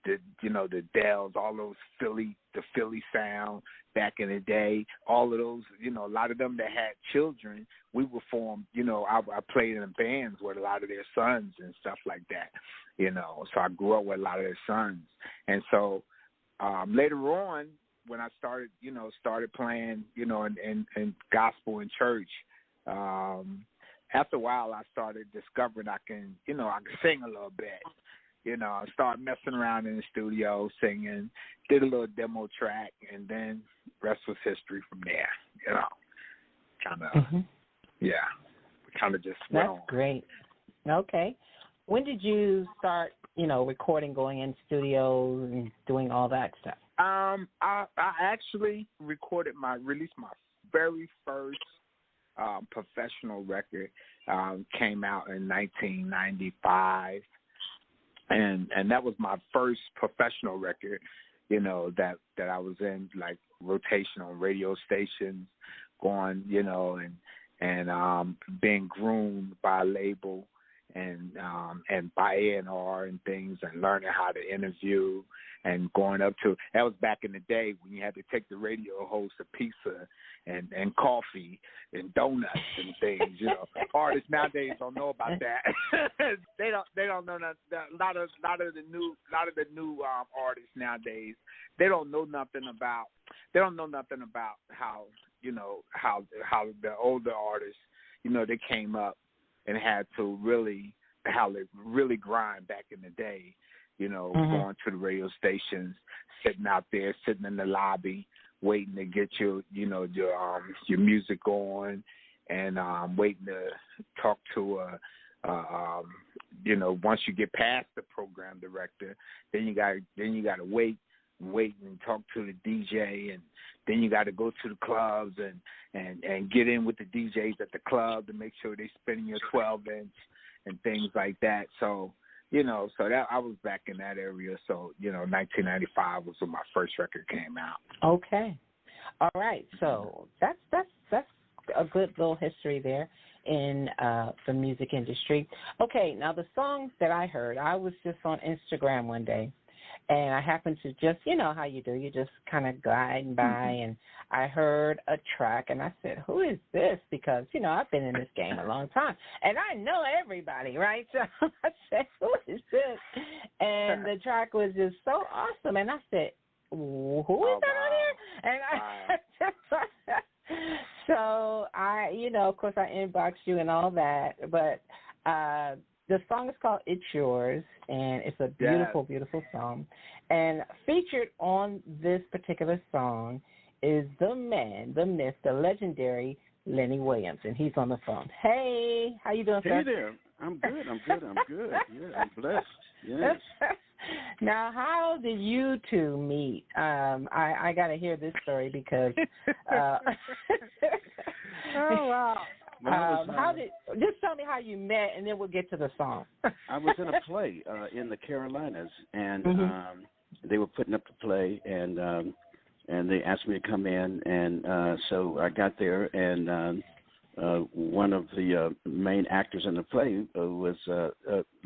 the Dells, all those the Philly sound back in the day. All of those, you know, a lot of them that had children, we would form, you know, I played in bands with a lot of their sons and stuff like that, you know. So I grew up with a lot of their sons. And so later on, when I started playing, you know, in gospel and church, after a while, I started discovering I can sing a little bit. You know, I started messing around in the studio, singing, did a little demo track, and then rest was history from there. You know, kind of just went on. That's great. Okay. When did you start, you know, recording, going in studios and doing all that stuff? I actually released my very first professional record, came out in 1995, and that was my first professional record, you know, that I was in, like, rotation on radio stations, going, you know, and being groomed by a label, by A&R and things, and learning how to interview, and going up to, that was back in the day when you had to take the radio host a pizza and coffee and donuts and things. You know, artists nowadays don't know about that. they don't know that. A lot of the new artists nowadays, they don't know nothing about how, you know, how the older artists, you know, they came up and had to really grind back in the day, you know, going to the radio stations, sitting out there, sitting in the lobby, waiting to get your music on, and waiting to talk to once you get past the program director, then you got to wait and talk to the DJ, and then you got to go to the clubs and get in with the DJs at the club to make sure they spinning your 12-inch and things like that. So, you know, so that I was back in that area. So, you know, 1995 was when my first record came out. Okay. All right. So that's a good little history there in the music industry. Okay. Now the songs that I heard, I was just on Instagram one day, and I happened to just, you know how you do, you just kind of gliding by, and I heard a track, and I said, who is this? Because, you know, I've been in this game a long time, and I know everybody, right? So I said, who is this? And the track was just so awesome, and I said, who is that on here? And so I, you know, of course I inboxed you and all that, but the song is called It's Yours, and it's a beautiful, beautiful song. And featured on this particular song is the man, the myth, the legendary Lenny Williams, and he's on the phone. Hey, how you doing, sir? Hey there. I'm good. Yeah, I'm blessed. Yes. Now, how did you two meet? I got to hear this story because. Oh wow! Just tell me how you met, and then we'll get to the song. I was in a play in the Carolinas, and they were putting up the play, and they asked me to come in, and so I got there, and one of the main actors in the play was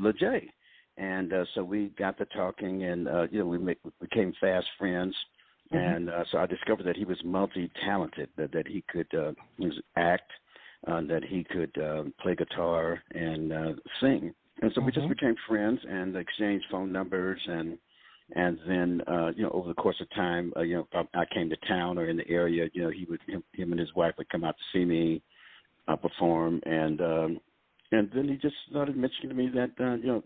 LeJay. And so we got to talking, and you know, we became fast friends. And so I discovered that he was multi-talented, that he could act, that he could play guitar and sing. And so we just became friends and exchanged phone numbers. And then you know, over the course of time, you know, if I came to town or in the area, you know, him and his wife would come out to see me perform. And then he just started mentioning to me that you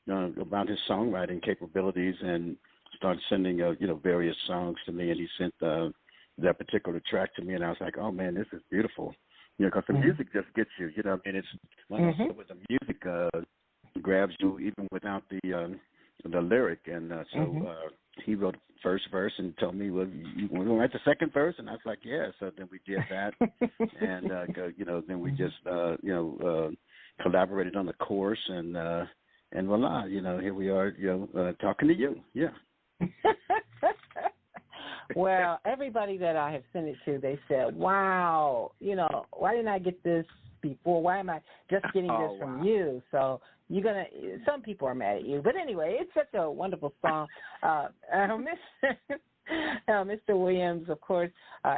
know, about his songwriting capabilities, and started sending you know, various songs to me, and he sent that particular track to me, and I was like, oh man, this is beautiful, you know, because the music just gets you, you know, and it's like I said, with the music grabs you even without the lyric, and so he wrote the first verse and told me, well, you want to write the second verse, and I was like, yeah. So then we did that, and you know, then we just you know, collaborated on the chorus, and voila, you know, here we are, you know, talking to you. Yeah. Well, everybody that I have sent it to, they said, wow, you know, why didn't I get this before? Why am I just getting this from you? So some people are mad at you. But anyway, it's such a wonderful song. Mr. Williams, of course,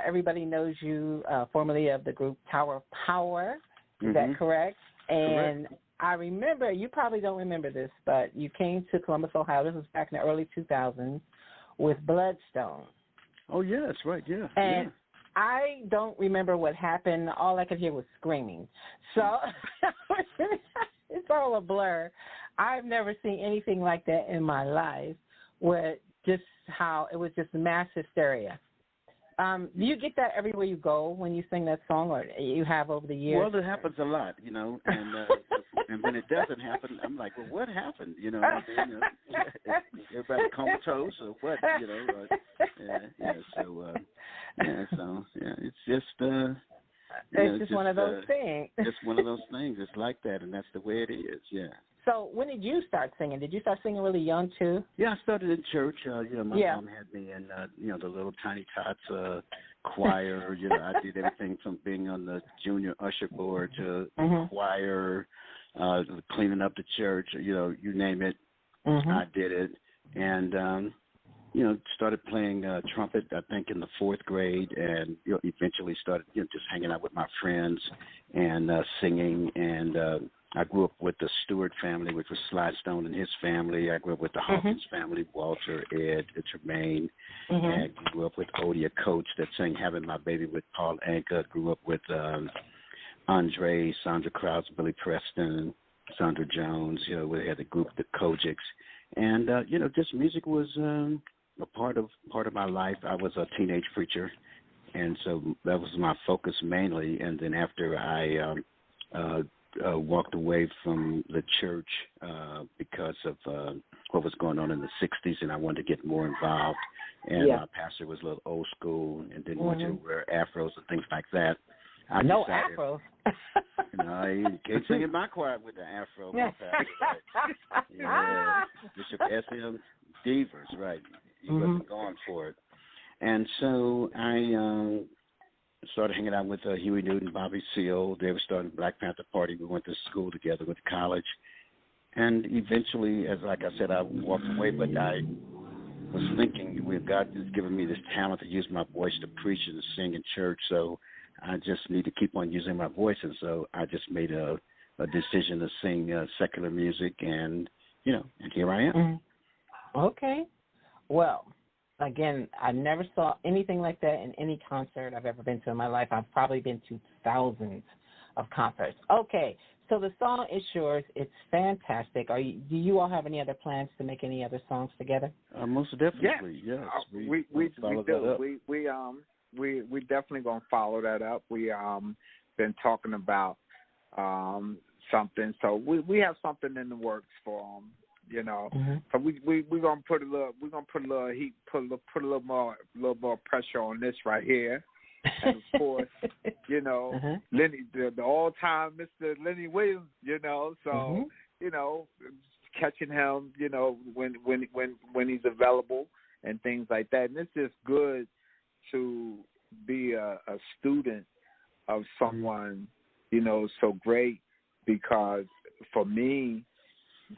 everybody knows you formerly of the group Tower of Power. Is that correct? And correct. I remember, you probably don't remember this, but you came to Columbus, Ohio. This was back in the early 2000s with Bloodstone. Oh, yeah, that's right, yeah. And I don't remember what happened. All I could hear was screaming. So it's all a blur. I've never seen anything like that in my life, where just how it was just mass hysteria. Do you get that everywhere you go when you sing that song, or you have over the years? Well, it happens a lot, you know, and when it doesn't happen, I'm like, well, what happened? You know, everybody comatose or what? You know, it's just. It's just one of those things. Just one of those things. It's like that, and that's the way it is. Yeah. So when did you start singing? Did you start singing really young too? Yeah, I started in church. You know, my mom had me in, you know, the little Tiny Tots choir. You know, I did everything from being on the junior usher board to choir. cleaning up the church, you name it. I did it. And, started playing trumpet, I think, in the 4th grade, and eventually started just hanging out with my friends and singing. And I grew up with the Stewart family, which was Slidestone and his family. I grew up with the Hawkins family, Walter, Ed, Tremaine. And grew up with Odia Coach that sang Having My Baby with Paul Anka. Grew up with Andre, Sandra Krause, Billy Preston, Sandra Jones. We had the group, the Kojics. And, just music was a part of my life. I was a teenage preacher, and so that was my focus mainly. And then after I walked away from the church because of what was going on in the 60s, and I wanted to get more involved. And my pastor was a little old school and didn't want you to wear afros and things like that. No afros. You can't sing in my choir with the afro. My pastor, right? Bishop S.M. Devers, right. He wasn't going for it. And so I started hanging out with Huey Newton, Bobby Seale. They were starting Black Panther Party. We went to school together, went to college. And eventually, like I said, I walked away, but I was thinking, God has given me this talent to use my voice to preach and to sing in church, so I just need to keep on using my voice. And so I just made a decision to sing secular music, and, and here I am. Okay. Well, again, I never saw anything like that in any concert I've ever been to in my life. I've probably been to thousands of concerts. Okay, so the song is yours. It's fantastic. Do you all have any other plans to make any other songs together? Most definitely, yes. We do. We definitely gonna follow that up. We been talking about something, so we have something in the works for them. So we're gonna put a little heat, put a little more pressure on this right here, and of course, Lenny, the all-time Mr. Lenny Williams, so catching him, when he's available and things like that, and it's just good to be a student of someone, so great, because for me,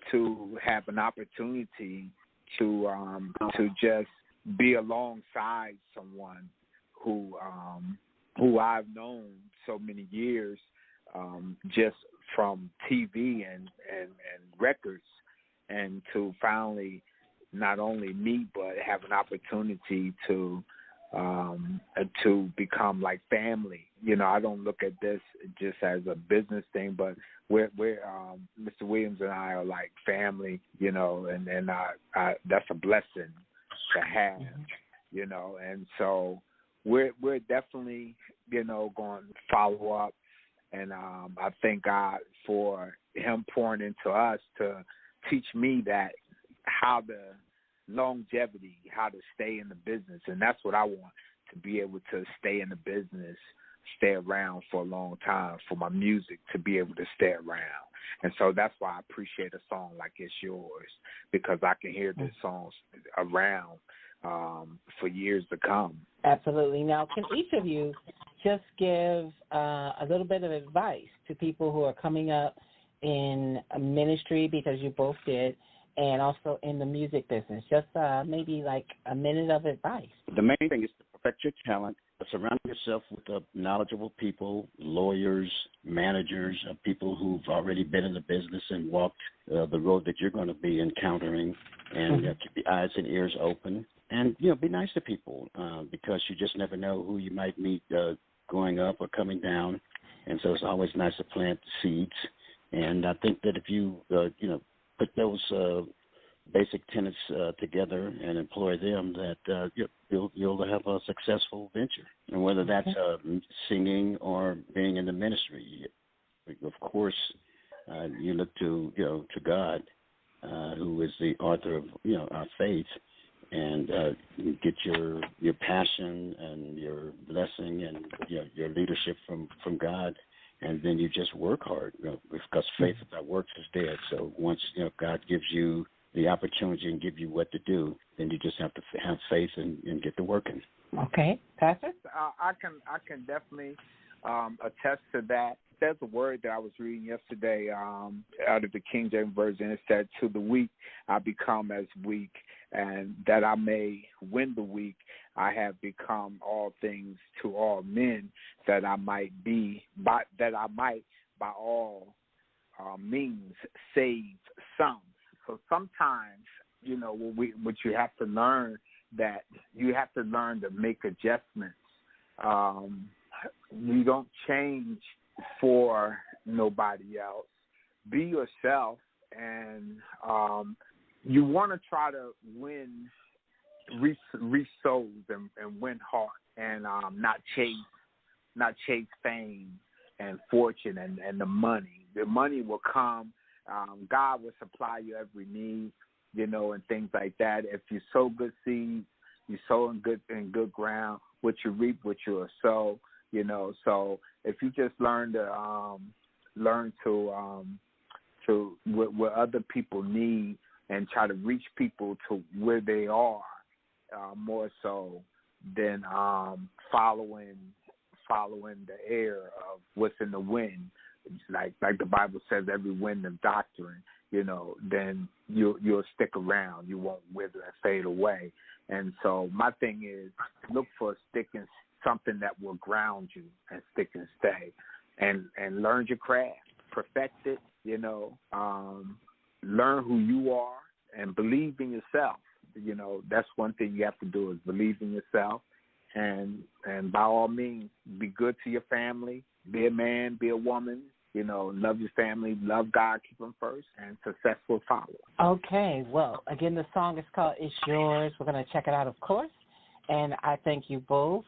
to have an opportunity to just be alongside someone who I've known so many years, just from TV and records, and to finally not only meet but have an opportunity to become like family. I don't look at this just as a business thing, but we're Mr. Williams and I are like family, and I that's a blessing to have, and so we're definitely, going to follow up, and I thank God for him pouring into us to teach me that how to longevity, how to stay in the business, and that's what I want, to be able to stay in the business, stay around for a long time, for my music to be able to stay around. And so that's why I appreciate a song like It's Yours, because I can hear this song around for years to come. Absolutely. Now, can each of you just give a little bit of advice to people who are coming up in a ministry, because you both did, and also in the music business? Just maybe like a minute of advice. The main thing is to perfect your talent. Surround yourself with knowledgeable people, lawyers, managers, people who've already been in the business and walked the road that you're going to be encountering, and keep your eyes and ears open. And, be nice to people, because you just never know who you might meet going up or coming down. And so it's always nice to plant seeds. And I think that if you, put those basic tenets together and employ them, that you'll have a successful venture. And whether that's singing or being in the ministry, of course, you look to God, who is the author of our faith, and you get your passion and your blessing and your leadership from God. And then you just work hard, because faith without works is dead. So once God gives you the opportunity and give you what to do, then you just have to have faith and get to working. Okay, Pastor? I can definitely attest to that. there's a word that I was reading yesterday out of the King James Version. It said, to the weak I become as weak, and that I may win the weak, I have become all things to all men, that I might by all means save some. So sometimes, you know, what you have to learn, that you have to learn to make adjustments. You don't change for nobody else. Be yourself, and you want to try to reach souls and win heart, and not chase fame and fortune and the money. The money will come. God will supply you every need, you know, and things like that. If you sow good seeds, you sow in good ground. What you reap, what you will sow, you know. So if you just learn to what other people need, and try to reach people to where they are, more so than following the air of what's in the wind. Like the Bible says, every wind of doctrine, you know, then you'll stick around. You won't wither and fade away. And so my thing is, look for something that will ground you and stick and stay, and learn your craft, perfect it, you know, learn who you are and believe in yourself. You know, that's one thing you have to do, is believe in yourself, and by all means, be good to your family, be a man, be a woman, you know, love your family, love God, keep Him first, and success will follow. Okay, well, again, the song is called It's Yours. We're going to check it out, of course. And I thank you both,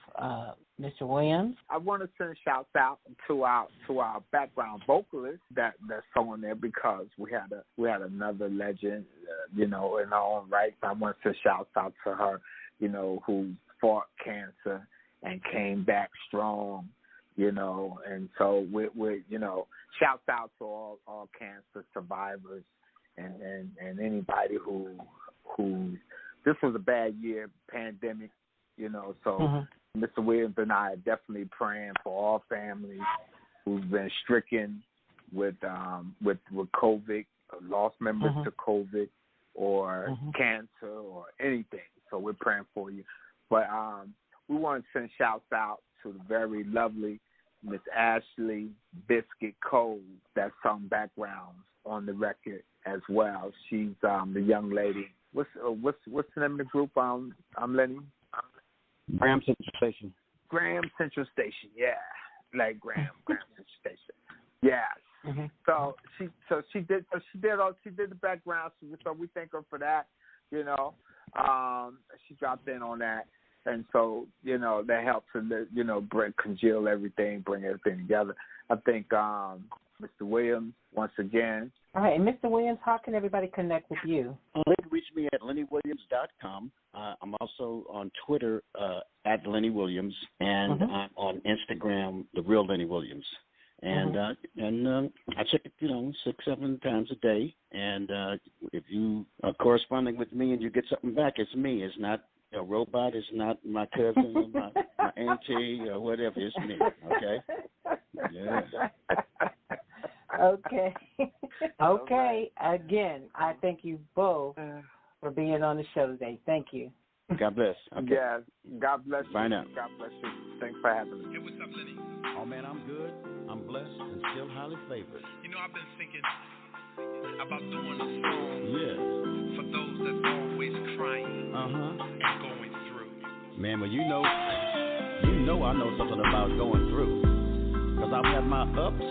Mr. Williams. I want to send shouts out to our background vocalist that's on there, because we had another legend, you know, in our own right. I want to shout out to her, you know, who fought cancer and came back strong, you know. And so we you know, shouts out to all cancer survivors and anybody who this was a bad year, pandemic. You know, so Mr. Williams and I are definitely praying for all families who've been stricken with COVID, lost members to COVID, or cancer, or anything. So we're praying for you. But we want to send shouts out to the very lovely Miss Ashley Biscuit Cole that sung backgrounds on the record as well. She's the young lady. What's the name of the group? Lenny. Graham Central Station. Graham Central Station, yeah, like Graham Central Station, yes. So she did the background. So we thank her for that. You know, she dropped in on that, and so you know that helps to congeal everything, bring everything together. I think Mr. Williams once again. All right, and Mr. Williams, how can everybody connect with you? They can reach me at LennyWilliams.com. I'm also on Twitter at Lenny Williams, and I'm on Instagram, The Real Lenny Williams. And I check it, 6-7 times a day. And if you are corresponding with me and you get something back, it's me. It's not a robot. It's not my cousin or my auntie or whatever. It's me, okay? Yeah. Okay. Okay. Again, I thank you both for being on the show today. Thank you. God bless. Okay. Yeah. God bless you. Bye now. God bless you. Thanks for having me. Hey, what's up, Lenny? Oh, man, I'm good. I'm blessed and still highly favored. You know, I've been thinking about doing a song for those that's always crying and going through. Man, well, you know I know something about going through. Because I've had my ups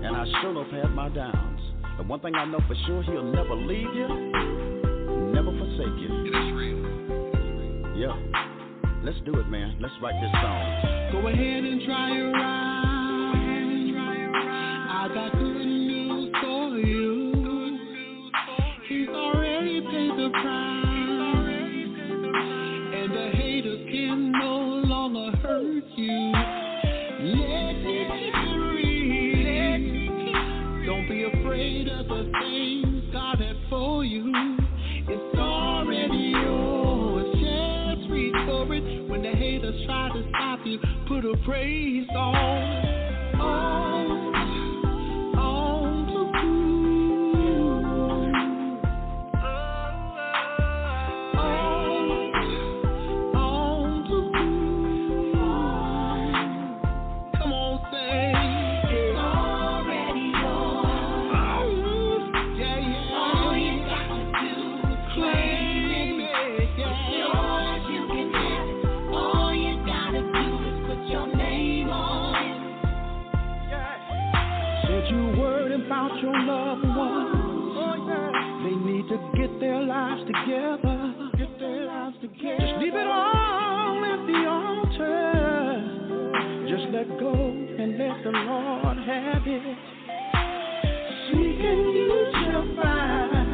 and I sure enough had my downs. But one thing I know for sure, He'll never leave you, never forsake you. It is real. Yeah. Let's do it, man. Let's write this song. Go ahead and try your eyes. I got good news for you. He's already paid the price. And the haters can no longer hurt you. Let me free. Don't be afraid of the things God had for you. It's already yours. Just reach for it. When the haters try to stop you, put a praise on. Oh. to get their lives together. Just leave it all at the altar. Just let go and let the Lord have it. Seek and you shall find.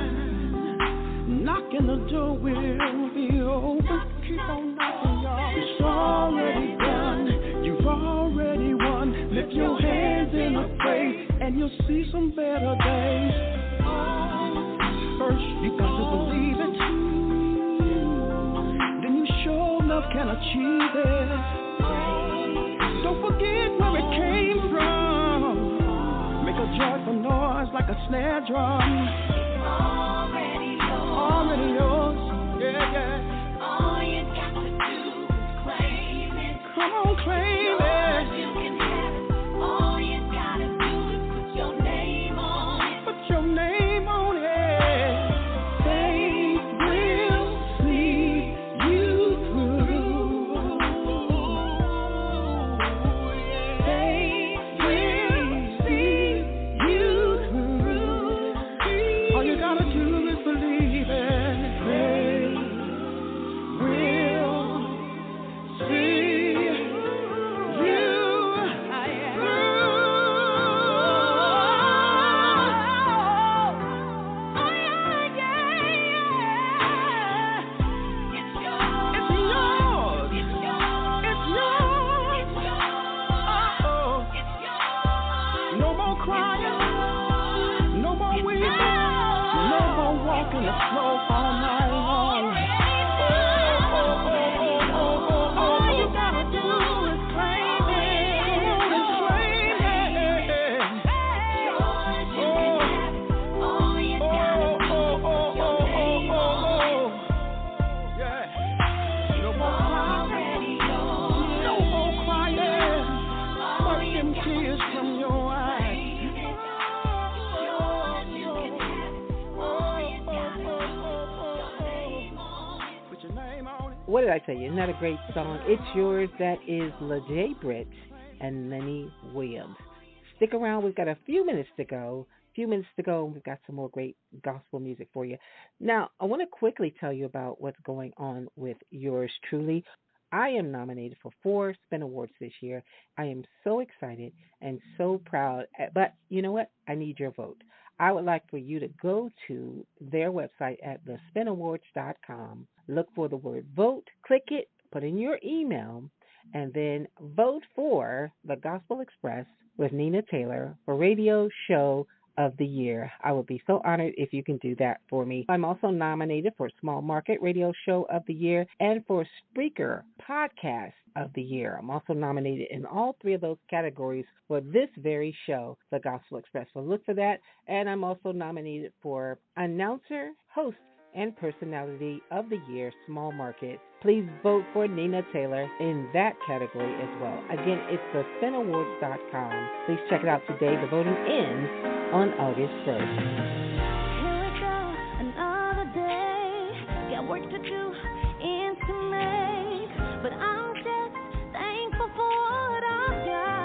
Knocking the door will be open. Keep on knocking, y'all. It's already done. You've already won. Lift your hands in a praise and you'll see some better days. First, you got to believe it. Then you sure enough can achieve it. Don't forget where it came from. Make a joyful noise like a snare drum. Already yours. Yeah, yeah. All you got to do is claim it. Come on, claim it. You can have it. All you gotta do is put your name on it. Put your name on it. They will see you through. They will see you through. All you gotta do is believe it. They will see you No more crying, no more weeping, no more walking the floor all night long. All you gotta do is claim it. No more crying, no more crying. Wipe them tears from your eyes. Put your name on it. What did I tell you? Isn't that a great song? It's Yours. That is LaJay Britt and Lenny Williams. Stick around. We've got a few minutes to go. And we've got some more great gospel music for you. Now, I want to quickly tell you about what's going on with yours truly. I am nominated for 4 Spin Awards this year. I am so excited and so proud. But you know what? I need your vote. I would like for you to go to their website at thespinawards.com. Look for the word vote, click it, put in your email, and then vote for the Gospel Express with Nina Taylor for Radio Show of the Year. I would be so honored if you can do that for me. I'm also nominated for Small Market Radio Show of the Year and for Spreaker Podcast of the Year. I'm also nominated in all 3 of those categories for this very show, The Gospel Express. So look for that. And I'm also nominated for Announcer, Host, and Personality of the Year, Small Market. Please vote for Nina Taylor in that category as well. Again, it's thespinawards.com. Please check it out today. The voting ends on August 1st. Here we go, another day. Got work to do, ends to make. But I'm just thankful for what I've got.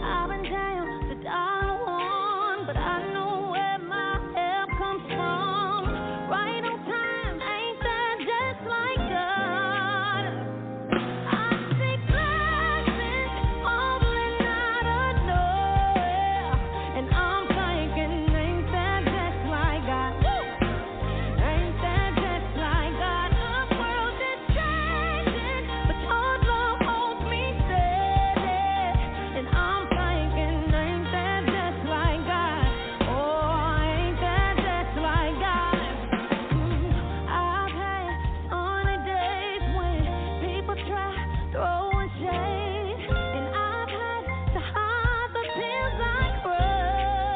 I've been down to $1, but I know where my help comes from. Right on time, ain't that just like God? I see blessings falling out of nowhere, and I'm thinking, ain't that just like God? Ain't that just like God? The world is changing, but your love holds me steady, and I'm thinking, ain't that just like God? Oh, ain't that just like God? I've had sunny days when people try throwing shade, and I've had to hide the tears I cried.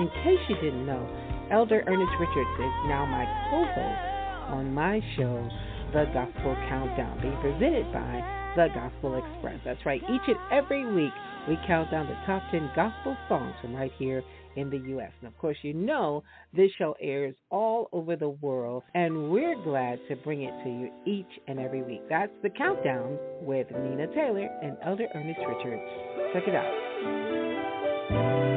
in case you didn't know, Elder Ernest Richards is now my co-host on my show, The Gospel Countdown, being presented by The Gospel Express. That's right. Each and every week, we count down the top 10 gospel songs from right here in the U.S. And, of course, you know this show airs all over the world, and we're glad to bring it to you each and every week. That's The Countdown with Nina Taylor and Elder Ernest Richards. Check it out.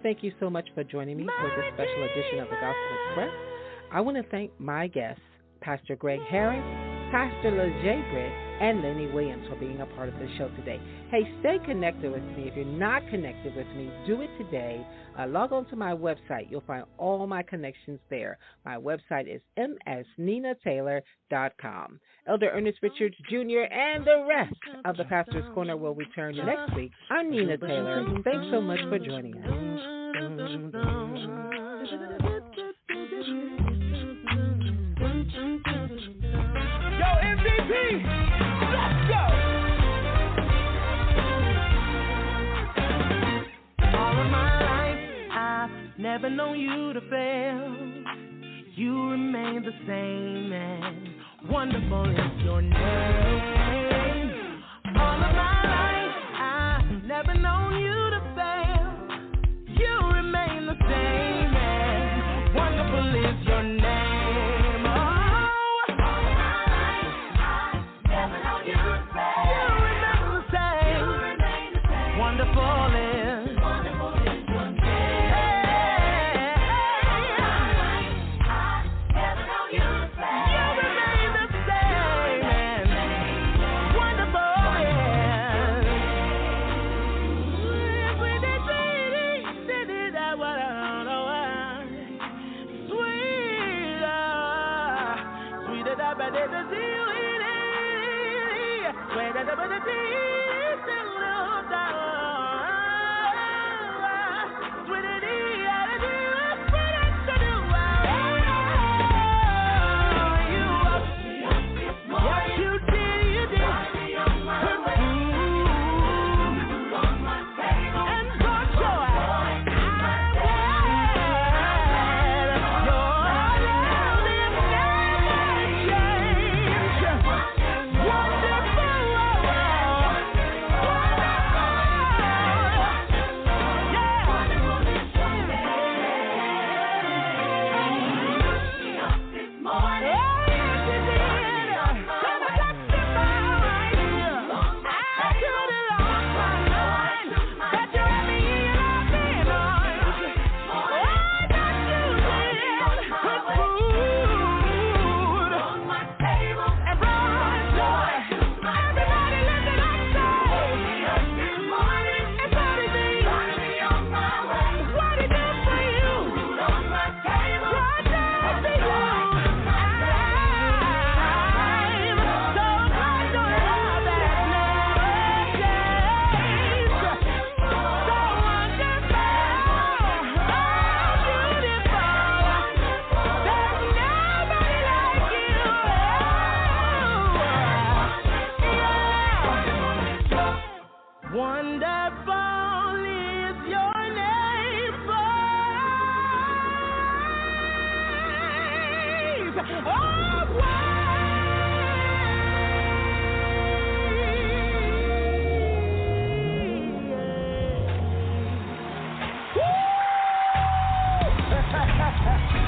thank you so much for joining me for this special edition of the Gospel Express. I want to thank my guests, Pastor Greg Harris, Pastor LeJay Britt, and Lenny Williams for being a part of the show today. Hey, stay connected with me. If you're not connected with me, do it today. Log on to my website. You'll find all my connections there. My website is msninataylor.com. Elder Ernest Richards Jr. and the rest of the Pastor's Corner will return next week. I'm Nina Taylor. Thanks so much for joining us. Yo, MVP, let's go! All of my life, I've never known you to fail. You remain the same, and wonderful is your name. All of my life, I've never known you to fail. You remain the same, and wonderful is your name.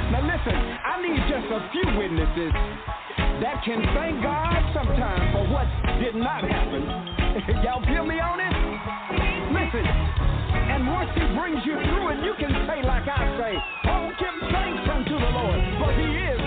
Now listen, I need just a few witnesses that can thank God sometime for what did not happen. Y'all feel me on it? Listen, and once he brings you through it, you can say like I say, oh, give thanks unto the Lord, for he is